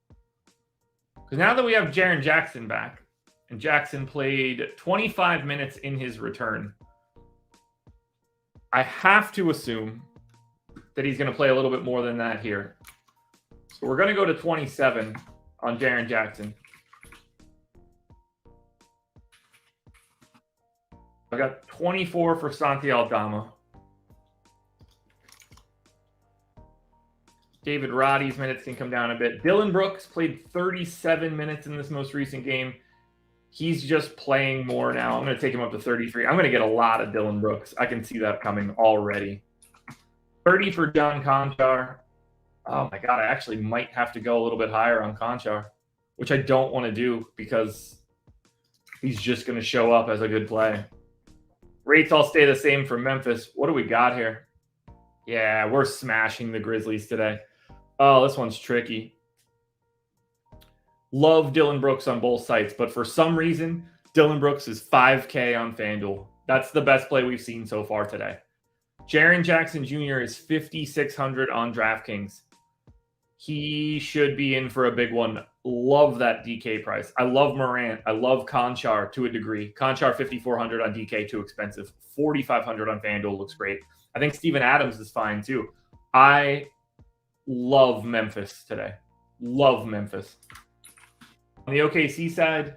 Because now that we have Jaren Jackson back, and Jackson played 25 minutes in his return, I have to assume that he's going to play a little bit more than that here. So we're going to go to 27 on Jaren Jackson. I got 24 for Santi Aldama. David Roddy's minutes can come down a bit. Dylan Brooks played 37 minutes in this most recent game. He's just playing more now. I'm going to take him up to 33. I'm going to get a lot of Dylan Brooks. I can see that coming already. 30 for John Conchar. Oh, my God. I actually might have to go a little bit higher on Conchar, which I don't want to do because he's just going to show up as a good play. Rates all stay the same for Memphis. What do we got here? Yeah, we're smashing the Grizzlies today. Oh, this one's tricky. Love Dillon Brooks on both sites, but for some reason, Dillon Brooks is 5K on FanDuel. That's the best play we've seen so far today. Jaren Jackson Jr. is 5,600 on DraftKings. He should be in for a big one. Love that DK price. I love Morant. I love Conchar to a degree. Conchar 5,400 on DK, too expensive. 4,500 on FanDuel looks great. I think Steven Adams is fine, too. I love Memphis today. Love Memphis. On the OKC side,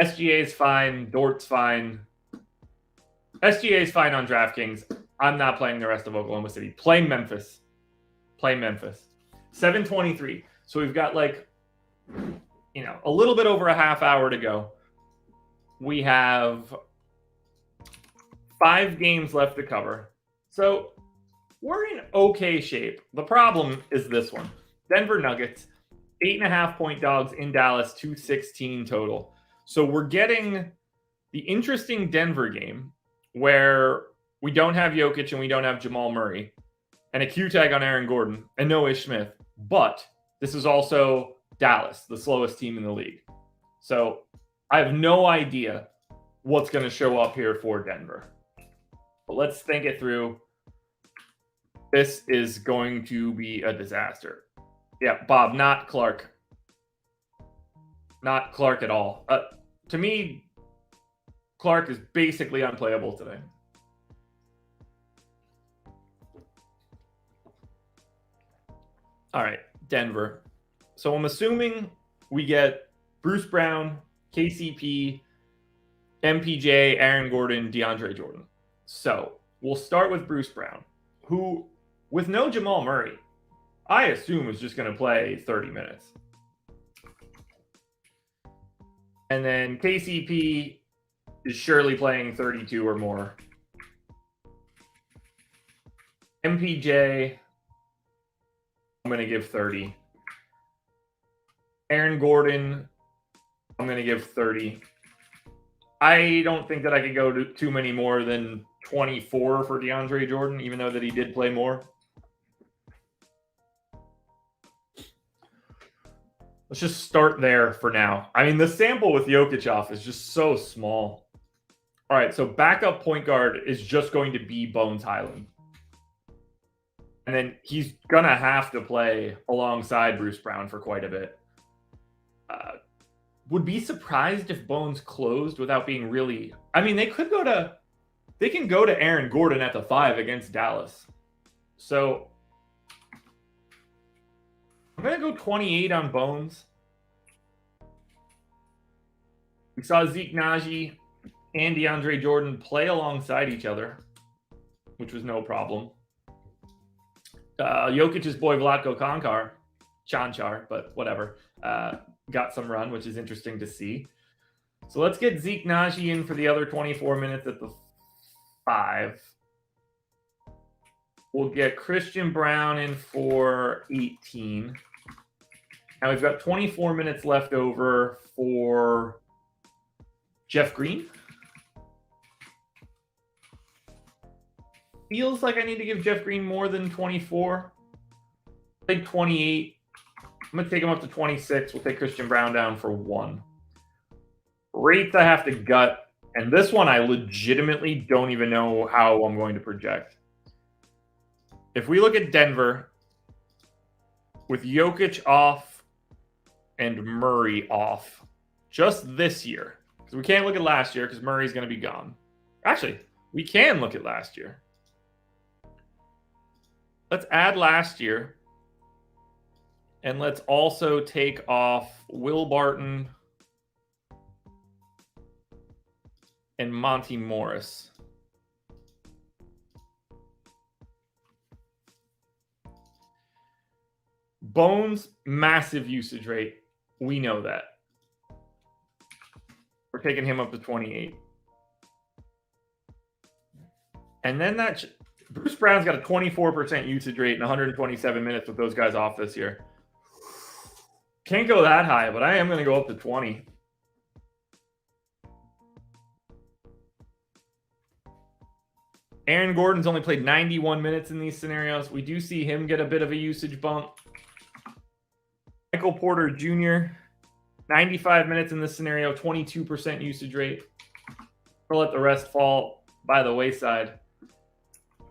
SGA is fine. Dort's fine. SGA is fine on DraftKings. I'm not playing the rest of Oklahoma City. Play Memphis. Play Memphis. 7:23. So we've got a little bit over a half hour to go. We have 5 games left to cover. So we're in okay shape. The problem is this one. Denver Nuggets, 8.5-point dogs in Dallas, 216 total. So we're getting the interesting Denver game where we don't have Jokic and we don't have Jamal Murray and a Q tag on Aaron Gordon and no Ish Smith. But this is also Dallas, the slowest team in the league. So I have no idea what's going to show up here for Denver. But let's think it through. This is going to be a disaster. Yeah, Bob, not Clark. Not Clark at all. To me, Clark is basically unplayable today. All right, Denver. So I'm assuming we get Bruce Brown, KCP, MPJ, Aaron Gordon, DeAndre Jordan. So we'll start with Bruce Brown, who, with no Jamal Murray, I assume is just going to play 30 minutes. And then KCP is surely playing 32 or more. MPJ, I'm going to give 30. Aaron Gordon, I'm going to give 30. I don't think that I could go to too many more than 24 for DeAndre Jordan, even though that he did play more. Let's just start there for now. I mean, the sample with Jokic off is just so small. All right, so backup point guard is just going to be Bones Highland. And then he's going to have to play alongside Bruce Brown for quite a bit. Would be surprised if Bones closed without being really... I mean, they can go to Aaron Gordon at the 5 against Dallas. So I'm going to go 28 on Bones. We saw Zeke Naji and DeAndre Jordan play alongside each other, which was no problem. Jokic's boy Vlatko Cancar, but whatever, got some run, which is interesting to see. So let's get Zeke Naji in for the other 24 minutes at the 5. We'll get Christian Brown in for 18. Now we've got 24 minutes left over for Jeff Green. Feels like I need to give Jeff Green more than 24. I think 28. I'm going to take him up to 26. We'll take Christian Brown down for 1. Rates I have to gut. And this one I legitimately don't even know how I'm going to project. If we look at Denver, with Jokic off and Murray off, just this year, because we can't look at last year because Murray's going to be gone. Actually, we can look at last year. Let's add last year. And let's also take off Will Barton and Monty Morris. Bones, massive usage rate. We know that. We're taking him up to 28. And then Bruce Brown's got a 24% usage rate in 127 minutes with those guys off this year. Can't go that high, but I am going to go up to 20. Aaron Gordon's only played 91 minutes in these scenarios. We do see him get a bit of a usage bump. Michael Porter Jr., 95 minutes in this scenario, 22% usage rate. We'll let the rest fall by the wayside.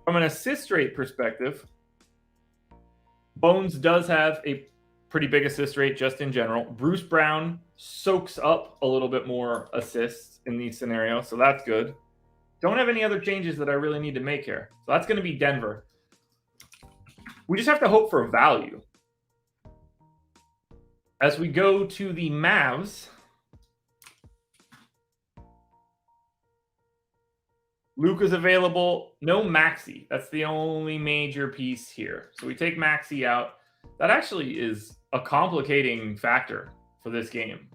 From an assist rate perspective, Bones does have a pretty big assist rate just in general. Bruce Brown soaks up a little bit more assists in these scenarios, so that's good. Don't have any other changes that I really need to make here. So that's going to be Denver. We just have to hope for value. As we go to the Mavs, Luka's available. No Maxey. That's the only major piece here. So we take Maxey out. That actually is a complicating factor for this game.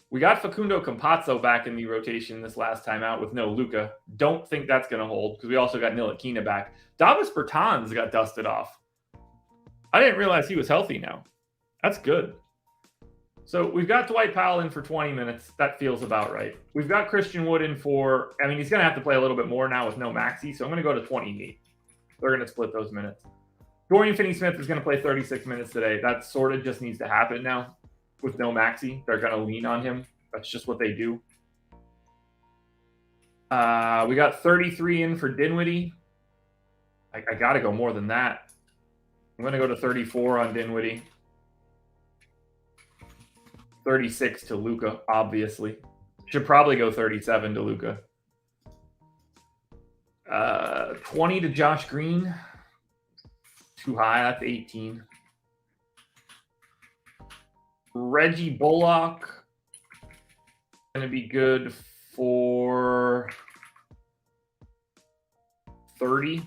We got Facundo Campazzo back in the rotation this last time out with no Luka. Don't think that's going to hold because we also got Ntilikina back. Davis Bertans got dusted off. I didn't realize he was healthy now. That's good. So we've got Dwight Powell in for 20 minutes. That feels about right. We've got Christian Wood in for, I mean, he's going to have to play a little bit more now with no Maxey, so I'm going to go to 28. They're going to split those minutes. Dorian Finney-Smith is going to play 36 minutes today. That sort of just needs to happen now with no Maxey. They're going to lean on him. That's just what they do. We got 33 in for Dinwiddie. I got to go more than that. I'm going to go to 34 on Dinwiddie. 36 to Luka, obviously. Should probably go 37 to Luka. 20 to Josh Green. Too high. That's 18. Reggie Bullock. Going to be good for 30.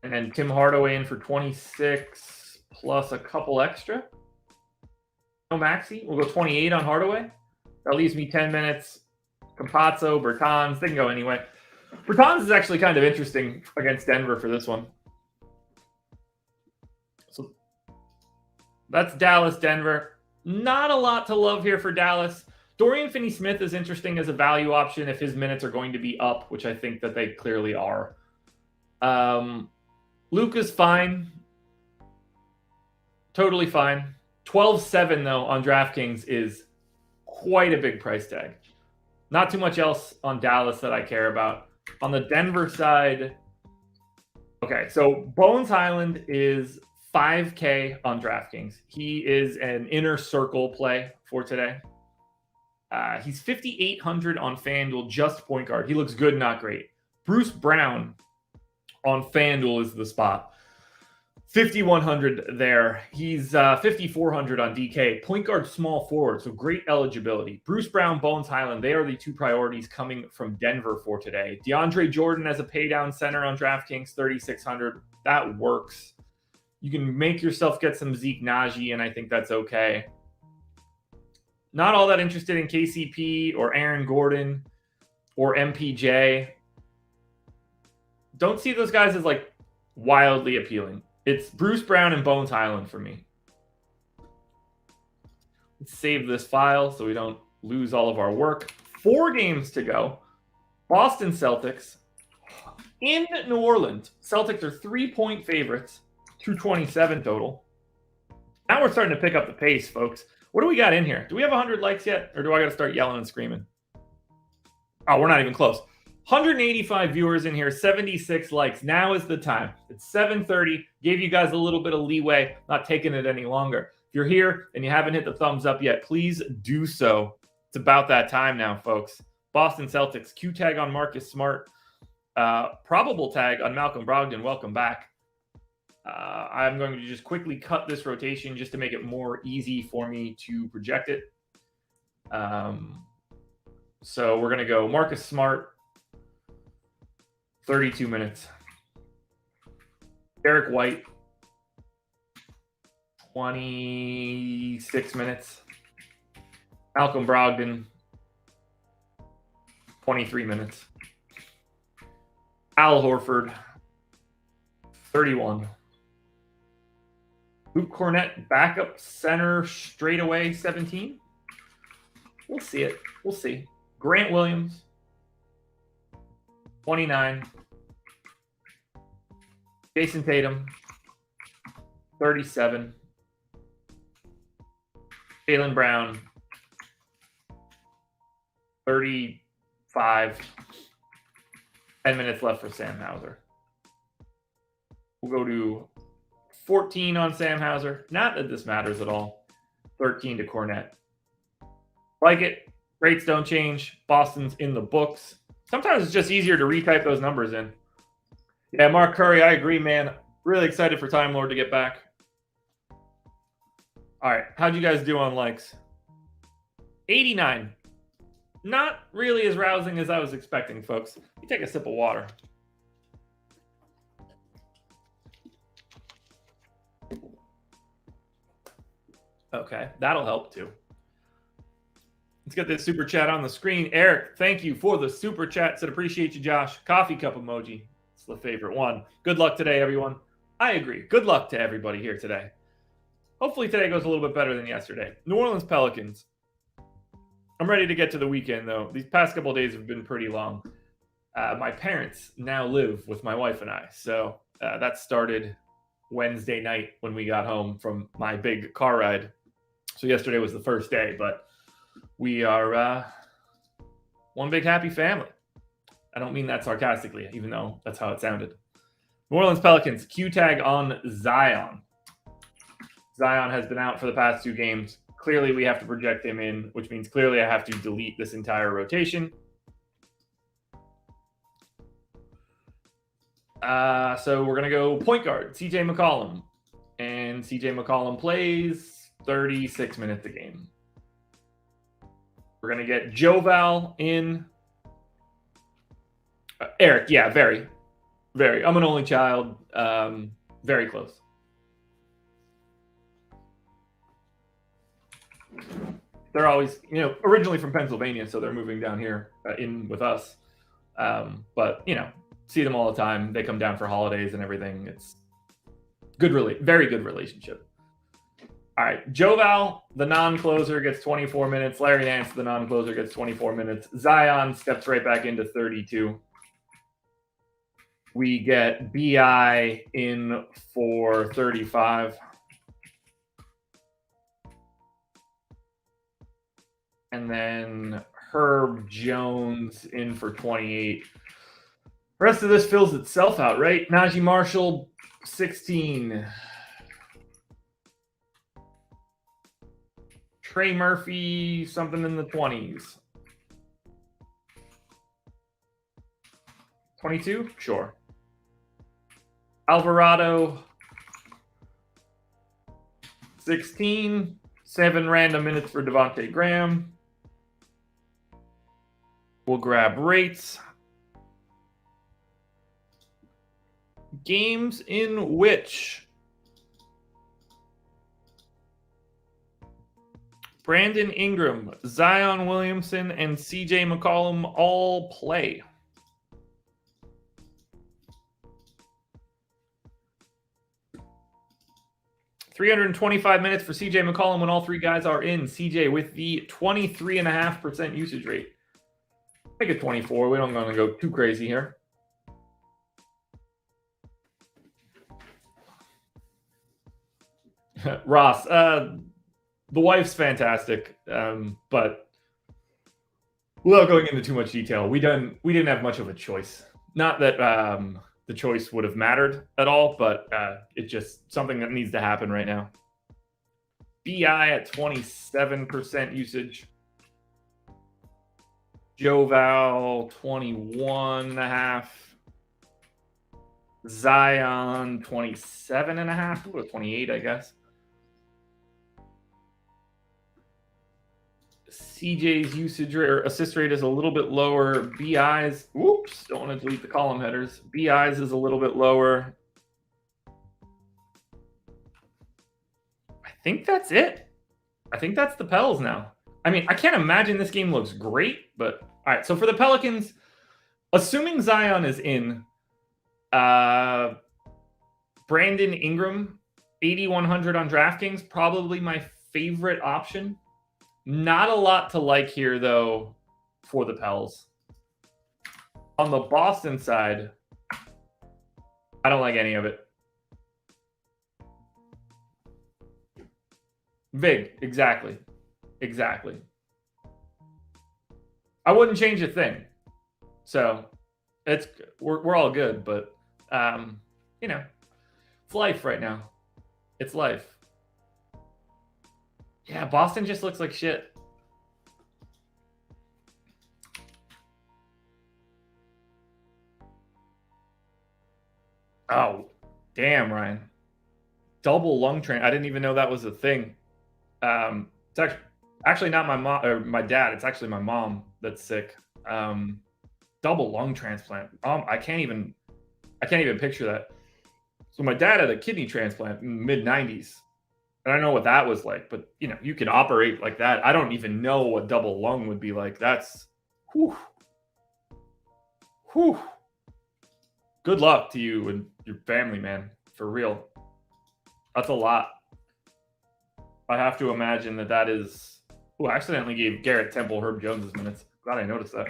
And then Tim Hardaway in for 26. Plus a couple extra. No Maxey. We'll go 28 on Hardaway. That leaves me 10 minutes. Campazzo, Bertans. They can go anyway. Bertans is actually kind of interesting against Denver for this one. So that's Dallas, Denver. Not a lot to love here for Dallas. Dorian Finney-Smith is interesting as a value option if his minutes are going to be up, which I think that they clearly are. Luka's fine. Totally fine. 12-7, though, on DraftKings is quite a big price tag. Not too much else on Dallas that I care about. On the Denver side, okay, so Bones Highland is 5K on DraftKings. He is an inner circle play for today. He's 5,800 on FanDuel, just point guard. He looks good, not great. Bruce Brown on FanDuel is the spot. 5,100 there. He's 5,400 on DK. Point guard, small forward, so great eligibility. Bruce Brown, Bones Highland, they are the two priorities coming from Denver for today. DeAndre Jordan as a paydown center on DraftKings, 3,600. That works. You can make yourself get some Zeke Naji, and I think that's okay. Not all that interested in KCP or Aaron Gordon or MPJ. Don't see those guys as like wildly appealing. It's Bruce Brown and Bones Highland for me. Let's save this file so we don't lose all of our work. 4 games to go. Boston Celtics in New Orleans. Celtics are 3-point favorites, 227 total. Now we're starting to pick up the pace, folks. What do we got in here? Do we have 100 likes yet? Or do I got to start yelling and screaming? Oh, we're not even close. 185 viewers in here, 76 likes. Now is the time. It's 7:30. Gave you guys a little bit of leeway, not taking it any longer. If you're here and you haven't hit the thumbs up yet, please do so. It's about that time now, folks. Boston Celtics, Q tag on Marcus Smart. Probable tag on Malcolm Brogdon. Welcome back. I'm going to just quickly cut this rotation just to make it more easy for me to project it. So we're going to go Marcus Smart, 32 minutes. Derek White, 26 minutes. Malcolm Brogdon, 23 minutes. Al Horford, 31. Luke Cornett, backup center, straight away, 17. We'll see it. We'll see. Grant Williams, 29. Jason Tatum, 37. Jaylen Brown, 35. 10 minutes left for Sam Hauser. We'll go to 14 on Sam Hauser. Not that this matters at all. 13 to Cornette. Like it. Rates don't change. Boston's in the books. Sometimes it's just easier to retype those numbers in. Yeah, Mark Curry, I agree, man. Really excited for Time Lord to get back. All right, how'd you guys do on likes? 89. Not really as rousing as I was expecting, folks. Let me take a sip of water. Okay, that'll help too. Let's get this super chat on the screen. Eric, thank you for the super chat. Said appreciate you, Josh. Coffee cup emoji. It's the favorite one. Good luck today, everyone. I agree. Good luck to everybody here today. Hopefully today goes a little bit better than yesterday. New Orleans Pelicans. I'm ready to get to the weekend, though. These past couple of days have been pretty long. My parents now live with my wife and I. So that started Wednesday night when we got home from my big car ride. So yesterday was the first day, but we are one big happy family. I don't mean that sarcastically, even though that's how it sounded. New Orleans Pelicans, Q tag on Zion. Zion has been out for the past 2 games. Clearly, we have to project him in, which means clearly I have to delete this entire rotation. So we're going to go point guard, CJ McCollum. And CJ McCollum plays 36 minutes a game. We're going to get Joval in. Eric, yeah, very. I'm an only child. Very close. They're always, originally from Pennsylvania, so they're moving down here in with us. But, see them all the time. They come down for holidays and everything. It's very good relationship. All right, Joval, the non-closer, gets 24 minutes. Larry Nance, the non-closer, gets 24 minutes. Zion steps right back into 32. We get BI in for 35. And then Herb Jones in for 28. The rest of this fills itself out, right? Najee Marshall, 16. Trey Murphy, something in the 20s. 22? Sure. Alvarado, 16. 7 random minutes for Devontae Graham. We'll grab rates. Games in which Brandon Ingram, Zion Williamson, and CJ McCollum all play. $325 minutes for CJ McCollum when all 3 guys are in. CJ with the 23.5% usage rate. Make it 24. We don't want to go too crazy here. Ross, the wife's fantastic, but without going into too much detail, we didn't have much of a choice. Not that the choice would have mattered at all, but it's just something that needs to happen right now. BI at 27% usage. Joval, 21.5. Zion, 27.5. Or 28, I guess. CJ's usage rate or assist rate is a little bit lower. BI's, whoops, don't want to delete the column headers. BI's is a little bit lower. I think that's it. I think that's the Pels now. I mean, I can't imagine this game looks great, but all right. So for the Pelicans, assuming Zion is in, Brandon Ingram, 8,100 on DraftKings, probably my favorite option. Not a lot to like here, though, for the Pels. On the Boston side, I don't like any of it. Vig, exactly. Exactly. I wouldn't change a thing. So we're all good, but you know, it's life right now. It's life. Yeah, Boston just looks like shit. Oh, damn, Ryan. Double lung train. I didn't even know that was a thing. It's actually not my mom or my dad. It's actually my mom that's sick. Double lung transplant. I can't even picture that. So my dad had a kidney transplant in the mid 90s. And I don't know what that was like, but you know, you could operate like that. I don't even know what double lung would be like. That's whew. Whew. Good luck to you and your family, man. For real. That's a lot. I have to imagine that is. Oh, I accidentally gave Garrett Temple Herb Jones's minutes. Glad I noticed that.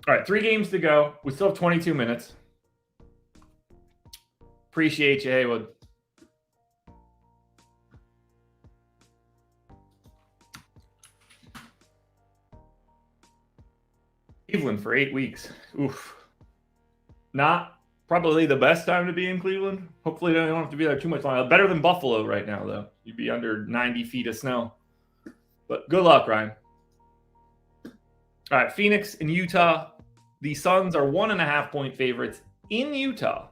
All right, 3 games to go. We still have 22 minutes. Appreciate you, Haywood. Cleveland for 8 weeks. Oof. Not probably the best time to be in Cleveland. Hopefully they don't have to be there too much longer. Better than Buffalo right now, though. You'd be under 90 feet of snow. But good luck, Ryan. All right, Phoenix and Utah. The Suns are 1.5-point favorites in Utah.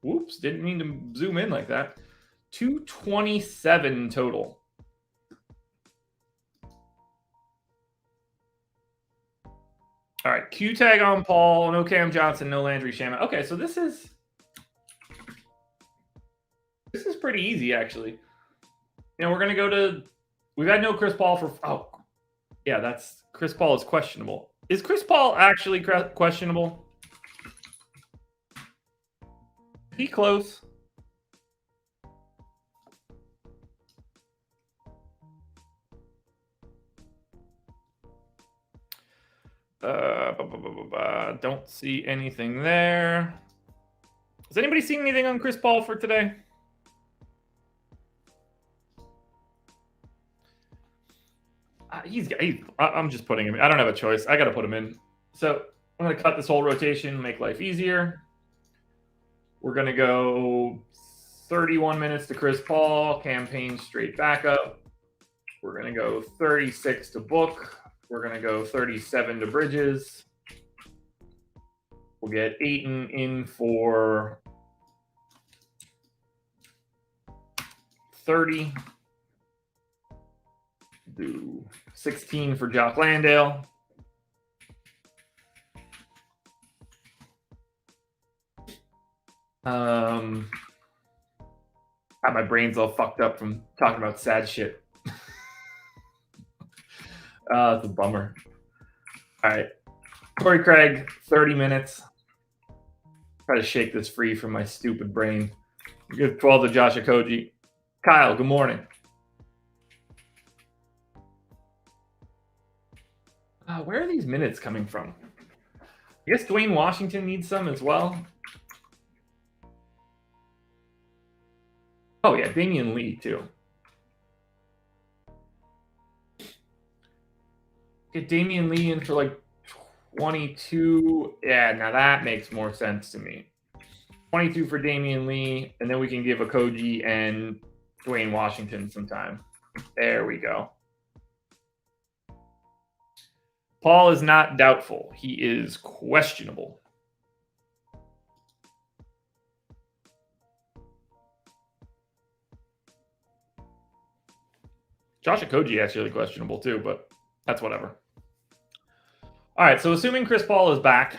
Whoops, didn't mean to zoom in like that. 227 total. All right, Q tag on Paul, no Cam Johnson, no Landry Shamet. Okay, so this is pretty easy, actually. You know, we're gonna go to. We've had no Chris Paul for. Oh, yeah, that's Chris Paul is questionable. Is Chris Paul actually questionable? Is he close? Don't see anything there. Has anybody seen anything on Chris Paul for today? I'm just putting him. I don't have a choice. I got to put him in. So I'm going to cut this whole rotation, make life easier. We're going to go 31 minutes to Chris Paul, campaign straight backup. We're going to go 36 to Book. We're going to go 37 to Bridges. We'll get Ayton in for 30. Do 16 for Jock Landale. Got my brains all fucked up from talking about sad shit. It's a bummer. All right. Torrey Craig, 30 minutes. Try to shake this free from my stupid brain. Give 12 to Josh Okogie. Kyle, good morning. Where are these minutes coming from? I guess Dwayne Washington needs some as well. Oh, yeah, Damian Lee, too. Get Damian Lee in for like 22. Yeah, now that makes more sense to me. 22 for Damian Lee, and then we can give Okogie and Dwayne Washington some time. There we go. Paul is not doubtful. He is questionable. Josh Okogie actually questionable too, but that's whatever. All right, so assuming Chris Paul is back,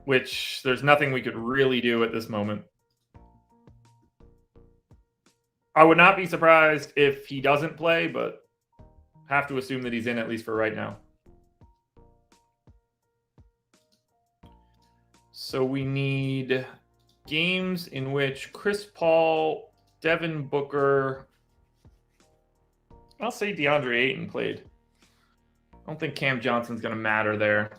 which there's nothing we could really do at this moment. I would not be surprised if he doesn't play, but have to assume that he's in at least for right now. So we need games in which Chris Paul, Devin Booker, I'll say DeAndre Ayton played. I don't think Cam Johnson's going to matter there.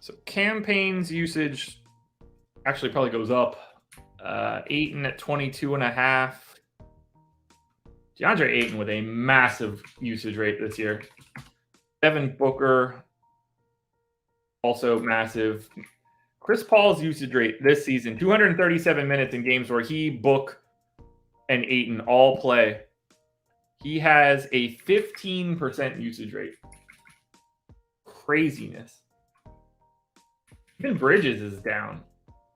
So campaigns usage actually probably goes up. Ayton at 22.5. DeAndre Ayton with a massive usage rate this year. Devin Booker, also massive. Chris Paul's usage rate this season, 237 minutes in games where he, Book, and Ayton all play. He has a 15% usage rate. Craziness. Even Bridges is down.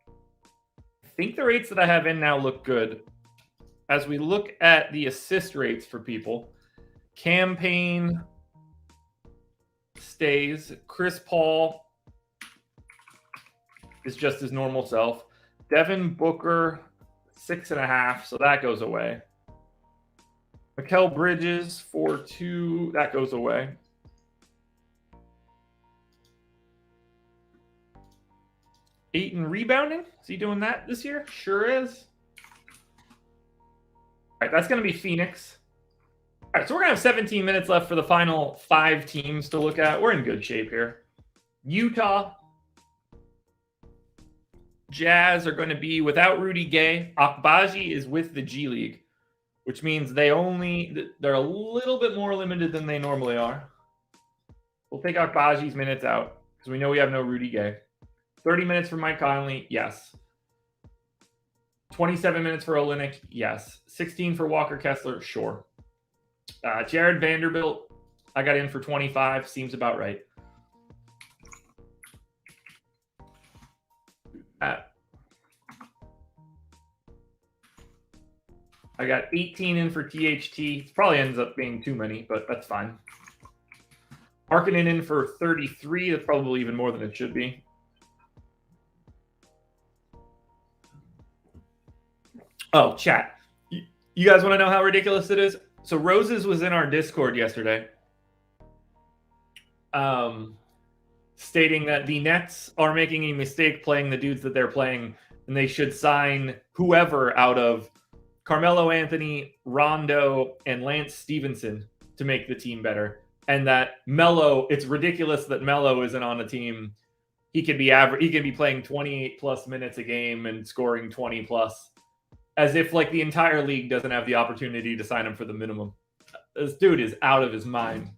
I think the rates that I have in now look good. As we look at the assist rates for people, campaign stays. Chris Paul is just his normal self. Devin Booker, 6.5, so that goes away. Mikal Bridges, 4.2, that goes away. Ayton rebounding, is he doing that this year? Sure is. All right, that's going to be Phoenix. All right, so we're going to have 17 minutes left for the final 5 teams to look at. We're in good shape here. Utah Jazz are going to be without Rudy Gay. Akbaji is with the G League, which means they're a little bit more limited than they normally are. We'll take Akbaji's minutes out because we know we have no Rudy Gay. 30 minutes for Mike Conley, yes. 27 minutes for Olynyk, yes. 16 for Walker Kessler, sure. Jared Vanderbilt, I got in for 25, seems about right. I got 18 in for THT. It probably ends up being too many, but that's fine. Markkinen in for 33. That's probably even more than it should be. Oh, chat. You guys want to know how ridiculous it is? So Roses was in our Discord yesterday, stating that the Nets are making a mistake playing the dudes that they're playing, and they should sign whoever out of Carmelo Anthony, Rondo, and Lance Stevenson to make the team better. And that Melo, it's ridiculous that Melo isn't on a team. He could be playing 28 plus minutes a game and scoring 20 plus. As if like the entire league doesn't have the opportunity to sign him for the minimum. This dude is out of his mind.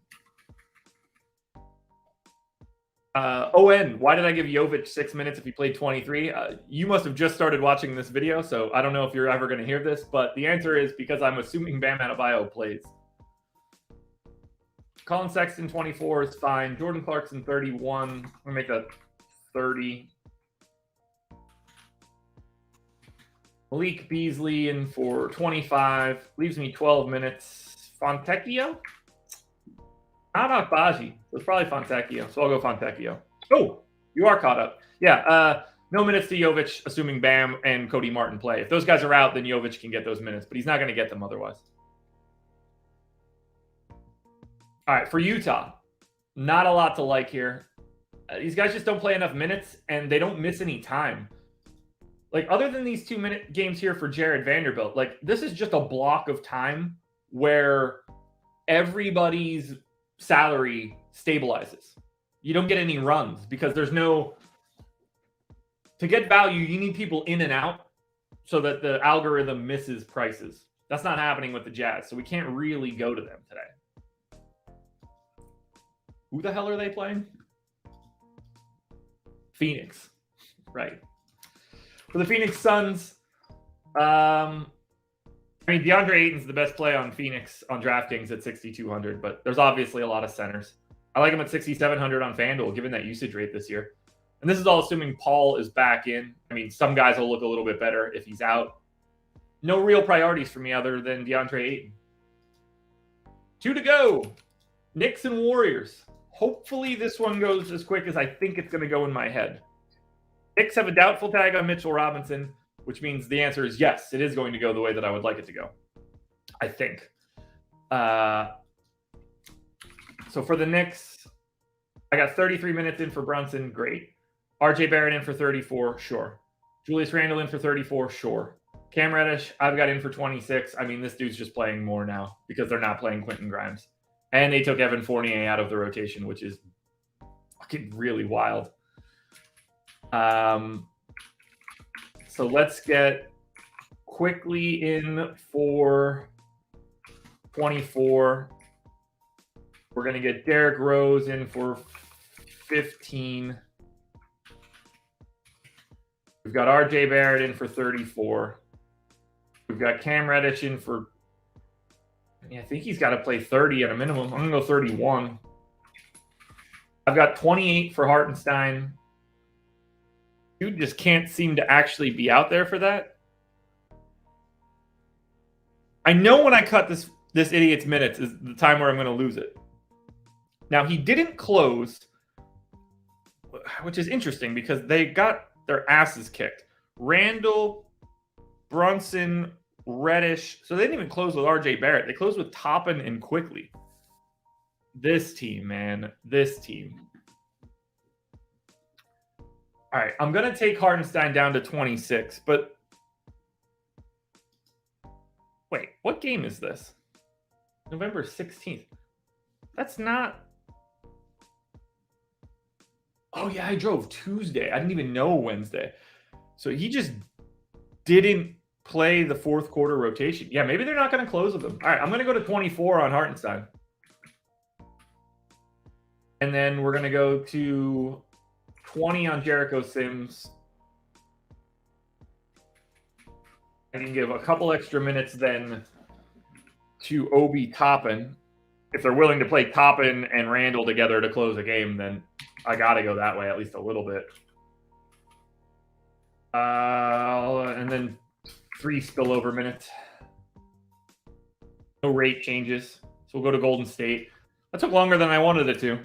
ON, why did I give Jovic 6 minutes if he played 23? You must have just started watching this video, so I don't know if you're ever going to hear this, but the answer is because I'm assuming Bam Adebayo plays. Colin Sexton, 24 is fine. Jordan Clarkson, 31. I'm going to make that 30. Malik Beasley in for 25. Leaves me 12 minutes. Fontecchio? Not Akbaji. It's probably Fontecchio, so I'll go Fontecchio. Oh, you are caught up. Yeah, no minutes to Jovic, assuming Bam and Cody Martin play. If those guys are out, then Jovic can get those minutes, but he's not going to get them otherwise. All right, for Utah, not a lot to like here. These guys just don't play enough minutes, and they don't miss any time. Like, other than these 2-minute games here for Jared Vanderbilt, like, this is just a block of time where everybody's salary stabilizes. You don't get any runs because there's no... To get value, you need people in and out so that the algorithm misses prices. That's not happening with the Jazz, so we can't really go to them today. Who the hell are they playing? Phoenix. Right. For the Phoenix Suns, I mean, DeAndre Ayton's the best play on Phoenix on DraftKings at 6,200, but there's obviously a lot of centers. I like him at 6,700 on FanDuel, given that usage rate this year. And this is all assuming Paul is back in. I mean, some guys will look a little bit better if he's out. No real priorities for me other than DeAndre Ayton. 2 to go. Knicks and Warriors. Hopefully this one goes as quick as I think it's going to go in my head. Knicks have a doubtful tag on Mitchell Robinson, which means the answer is yes, it is going to go the way that I would like it to go. I think. So for the Knicks, I got 33 minutes in for Brunson. Great. RJ Barrett in for 34. Sure. Julius Randle in for 34, sure. Cam Reddish, I've got in for 26. I mean, this dude's just playing more now because they're not playing Quentin Grimes. And they took Evan Fournier out of the rotation, which is fucking really wild. So let's get quickly in for 24. We're going to get Derrick Rose in for 15. We've got RJ Barrett in for 34. We've got Cam Reddish in for, I think he's got to play 30 at a minimum. I'm going to go 31. I've got 28 for Hartenstein. Dude just can't seem to actually be out there for that. I know when I cut this idiot's minutes is the time where I'm going to lose it. Now, he didn't close, which is interesting because they got their asses kicked. Randall, Brunson, Reddish. So they didn't even close with RJ Barrett. They closed with Toppin and Quickly. This team, man. This team. All right, I'm going to take Hartenstein down to 26, but wait, what game is this? November 16th. That's not... Oh, yeah, I drove Tuesday. I didn't even know Wednesday. So he just didn't play the fourth quarter rotation. Yeah, maybe they're not going to close with him. All right, I'm going to go to 24 on Hartenstein. And then we're going to go to 20 on Jericho Sims. I can give a couple extra minutes then to Obi Toppin. If they're willing to play Toppin and Randall together to close a game, then I got to go that way at least a little bit. And then 3 spillover minutes. No rate changes. So we'll go to Golden State. That took longer than I wanted it to.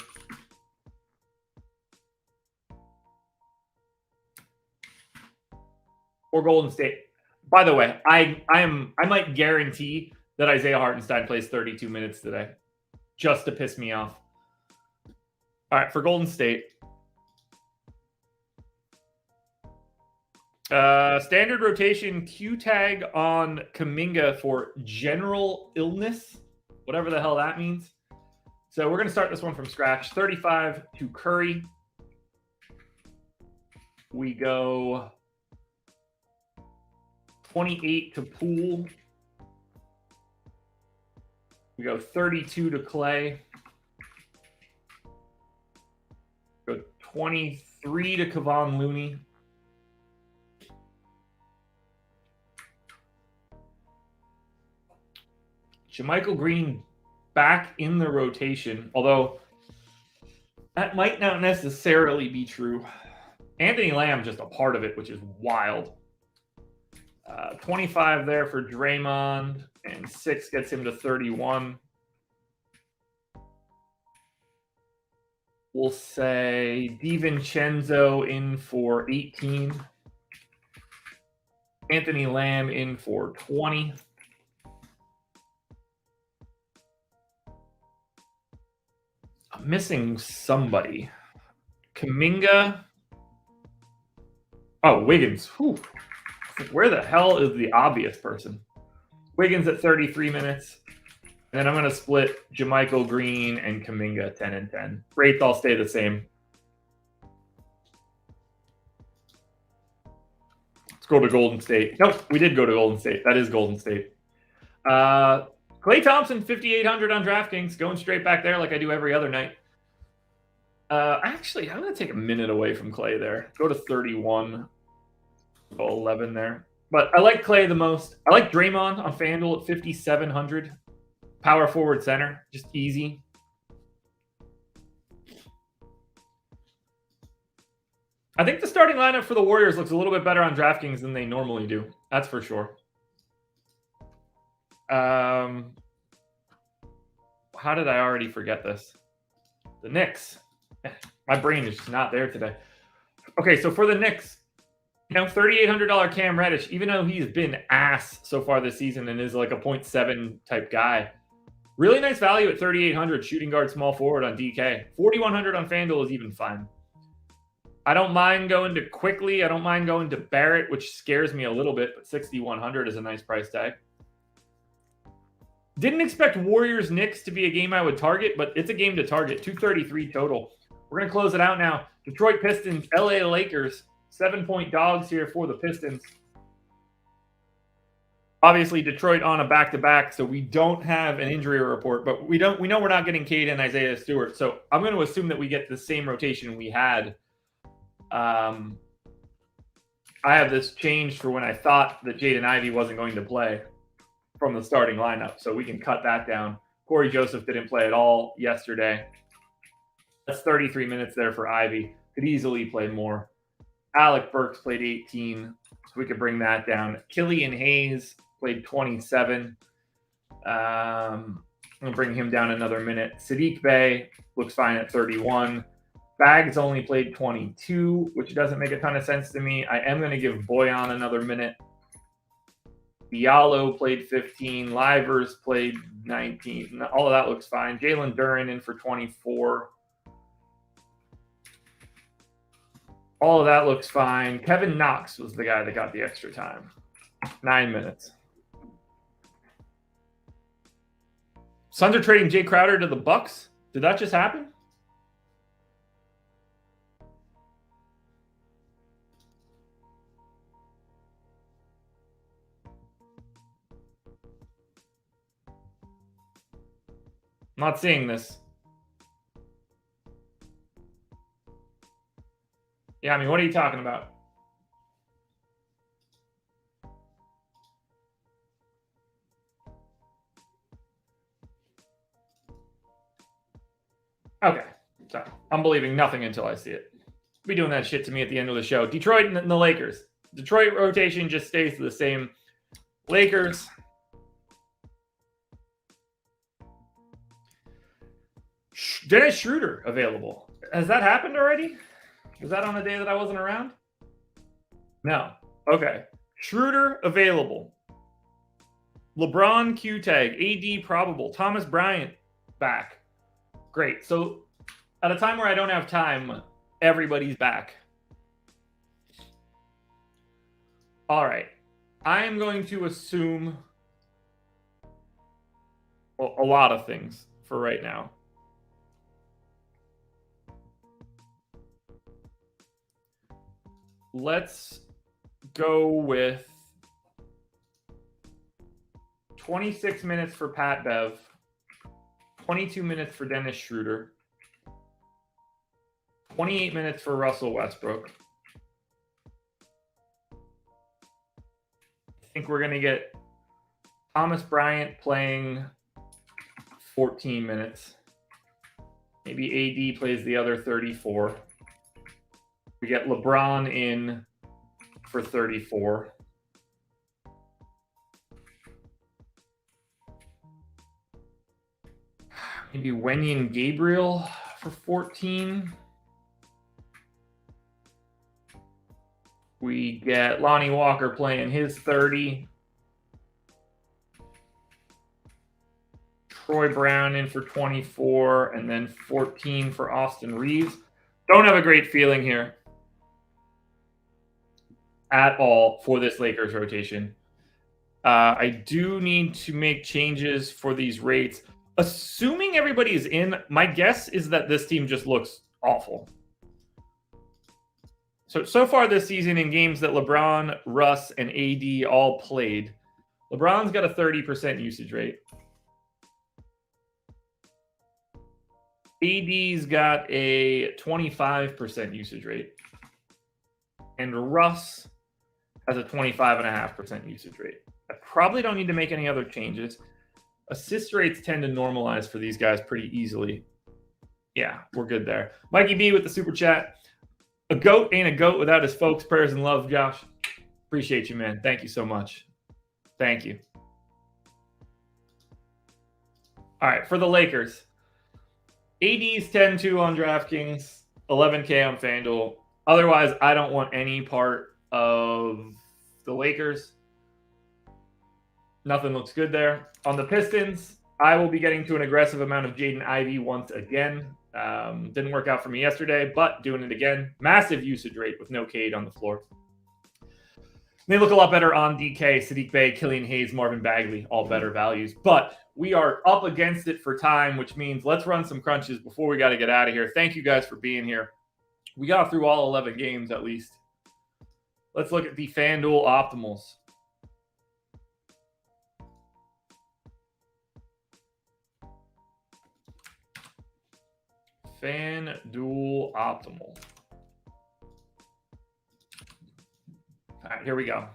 Or Golden State. By the way, I might guarantee that Isaiah Hartenstein plays 32 minutes today, just to piss me off. All right, for Golden State. Standard rotation Q tag on Kuminga for general illness, whatever the hell that means. So we're going to start this one from scratch. 35 to Curry. We go 28 to Poole. We go 32 to Clay. Go 23 to Kevon Looney. JaMychal Green back in the rotation, although that might not necessarily be true. Anthony Lamb just a part of it, which is wild. 25 there for Draymond, and 6 gets him to 31. We'll say DiVincenzo in for 18. Anthony Lamb in for 20. I'm missing somebody. Kuminga. Oh, Wiggins. Whew. Where the hell is the obvious person? Wiggins at 33 minutes. And then I'm going to split JaMychal Green and Kuminga 10 and 10. Rates all stay the same. Let's go to Golden State. Nope, we did go to Golden State. That is Golden State. Klay Thompson, 5,800 on DraftKings. Going straight back there like I do every other night. Actually, I'm going to take a minute away from Klay there. Go to 31. Go 11 there. But I like Klay the most. I like Draymond on FanDuel at 5,700. Power forward center. Just easy. I think the starting lineup for the Warriors looks a little bit better on DraftKings than they normally do. That's for sure. How did I already forget this? The Knicks. My brain is just not there today. Okay, so for the Knicks, $3,800 Cam Reddish, even though he's been ass so far this season and is like a 0.7 type guy. Really nice value at 3,800 shooting guard small forward on DK. 4,100 on FanDuel is even fine. I don't mind going to Quickly. I don't mind going to Barrett, which scares me a little bit, but 6,100 is a nice price tag. Didn't expect Warriors-Knicks to be a game I would target, but it's a game to target. 233 total. We're going to close it out now. Detroit Pistons, LA Lakers. 7-point dogs here for the Pistons. Obviously, Detroit on a back-to-back, so we don't have an injury report, but we know we're not getting Cade and Isaiah Stewart. So I'm going to assume that we get the same rotation we had. I have this changed for when I thought that Jaden Ivey wasn't going to play from the starting lineup, so we can cut that down. Corey Joseph didn't play at all yesterday. That's 33 minutes there for Ivey. Could easily play more. Alec Burks played 18, so we could bring that down. Killian Hayes played 27. I'm going to bring him down another minute. Sadiq Bey looks fine at 31. Bags only played 22, which doesn't make a ton of sense to me. I am going to give Boyan another minute. Diallo played 15. Livers played 19. All of that looks fine. Jalen Duren in for 24. All of that looks fine. Kevin Knox was the guy that got the extra time. 9 minutes. Suns are trading Jay Crowder to the Bucks. Did that just happen? I'm not seeing this. Yeah, I mean, what are you talking about? Okay, so I'm believing nothing until I see it. Be doing that shit to me at the end of the show. Detroit and the Lakers. Detroit rotation just stays the same. Lakers. Dennis Schroeder available. Has that happened already? Was that on a day that I wasn't around? No. Okay. Schroeder available. LeBron Q tag. AD probable. Thomas Bryant back. Great. So at a time where I don't have time, everybody's back. All right. I am going to assume a lot of things for right now. Let's go with 26 minutes for Pat Bev, 22 minutes for Dennis Schroeder, 28 minutes for Russell Westbrook. I think we're going to get Thomas Bryant playing 14 minutes. Maybe AD plays the other 34. We get LeBron in for 34. Maybe Wenyen Gabriel for 14. We get Lonnie Walker playing his 30. Troy Brown in for 24, and then 14 for Austin Reeves. Don't have a great feeling here at all for this Lakers rotation. I do need to make changes for these rates. Assuming everybody is in, my guess is that this team just looks awful. So far this season in games that LeBron, Russ, and AD all played, LeBron's got a 30% usage rate. AD's got a 25% usage rate. And Russ has a 25.5% usage rate. I probably don't need to make any other changes. Assist rates tend to normalize for these guys pretty easily. Yeah, we're good there. Mikey B with the super chat. A goat ain't a goat without his folks. Prayers and love, Josh. Appreciate you, man. Thank you so much. Thank you. All right, for the Lakers. AD's 10-2 on DraftKings, 11K on FanDuel. Otherwise, I don't want any part of the Lakers. Nothing looks good there. On the Pistons, I will be getting to an aggressive amount of Jaden Ivey once again. Didn't work out for me yesterday, but doing it again. Massive usage rate with no Cade on the floor. They look a lot better on DK, Sadiq Bey, Killian Hayes, Marvin Bagley, all better values. But we are up against it for time, which means let's run some crunches before we got to get out of here. Thank you guys for being here. We got through all 11 games at least. Let's look at the FanDuel optimals. FanDuel optimal. All right, here we go.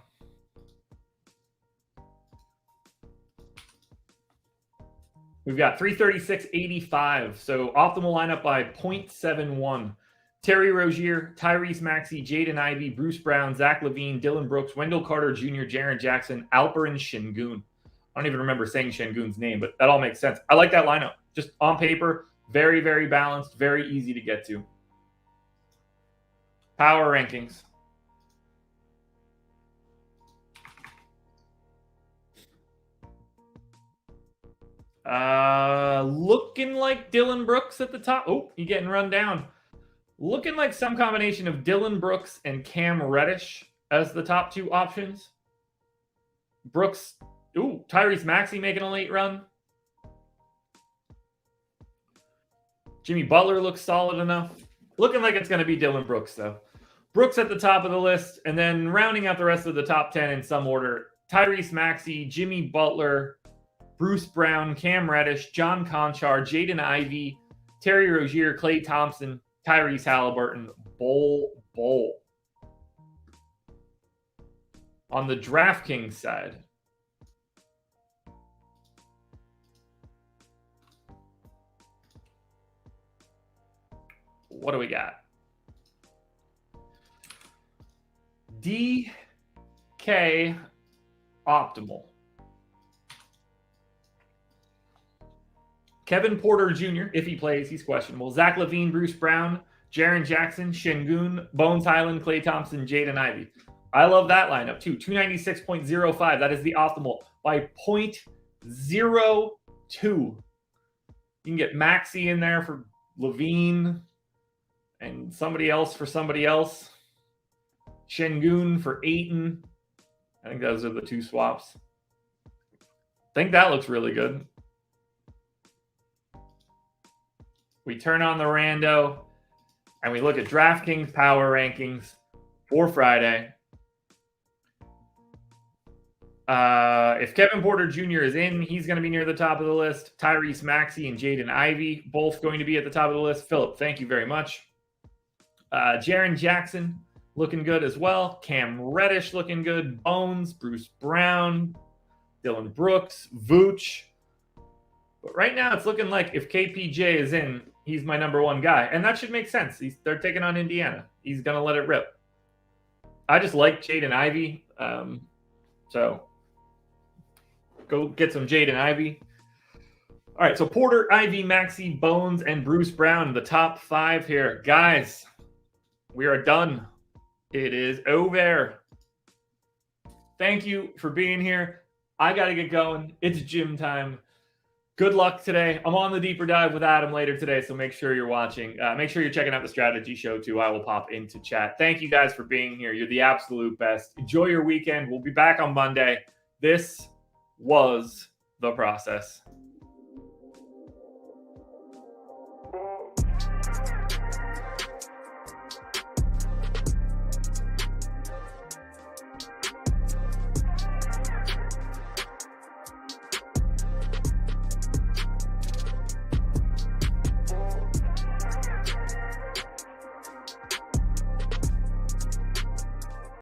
We've got 336.85. So optimal lineup by 0.71. Terry Rozier, Tyrese Maxey, Jaden Ivey, Bruce Brown, Zach LaVine, Dylan Brooks, Wendell Carter Jr., Jaren Jackson, Alperen Şengün. I don't even remember saying Şengün's name, but that all makes sense. I like that lineup. Just on paper, very, very balanced, very easy to get to. Power rankings. Looking like Dylan Brooks at the top. Oh, he's getting run down. Looking like some combination of Dylan Brooks and Cam Reddish as the top two options. Brooks. Ooh, Tyrese Maxey making a late run. Jimmy Butler looks solid enough. Looking like it's going to be Dylan Brooks, though. Brooks at the top of the list, and then rounding out the rest of the top 10 in some order. Tyrese Maxey, Jimmy Butler, Bruce Brown, Cam Reddish, John Conchar, Jaden Ivey, Terry Rozier, Klay Thompson, Tyrese Halliburton, Bol. On the DraftKings side, what do we got? DK optimal. Kevin Porter Jr., if he plays, he's questionable. Zach LaVine, Bruce Brown, Jaren Jackson, Şengün, Bones Highland, Klay Thompson, Jaden Ivey. I love that lineup too. 296.05. That is the optimal by 0.02. You can get Maxey in there for LaVine and somebody else for somebody else. Şengün for Ayton. I think those are the two swaps. I think that looks really good. We turn on the rando and we look at DraftKings power rankings for Friday. If Kevin Porter Jr. is in, he's going to be near the top of the list. Tyrese Maxey and Jaden Ivey both going to be at the top of the list. Philip, thank you very much. Jaren Jackson looking good as well. Cam Reddish looking good. Bones, Bruce Brown, Dylan Brooks, Vooch. But right now it's looking like if KPJ is in, he's my number one guy. And that should make sense. They're taking on Indiana. He's going to let it rip. I just like Jaden Ivey. So go get some Jaden Ivey. All right, so Porter, Ivey, Maxey, Bones, and Bruce Brown, the top five here. Guys, we are done. It is over. Thank you for being here. I got to get going. It's gym time. Good luck today. I'm on the deeper dive with Adam later today, so make sure you're watching. Make sure you're checking out the strategy show, too. I will pop into chat. Thank you guys for being here. You're the absolute best. Enjoy your weekend. We'll be back on Monday. This was The Process.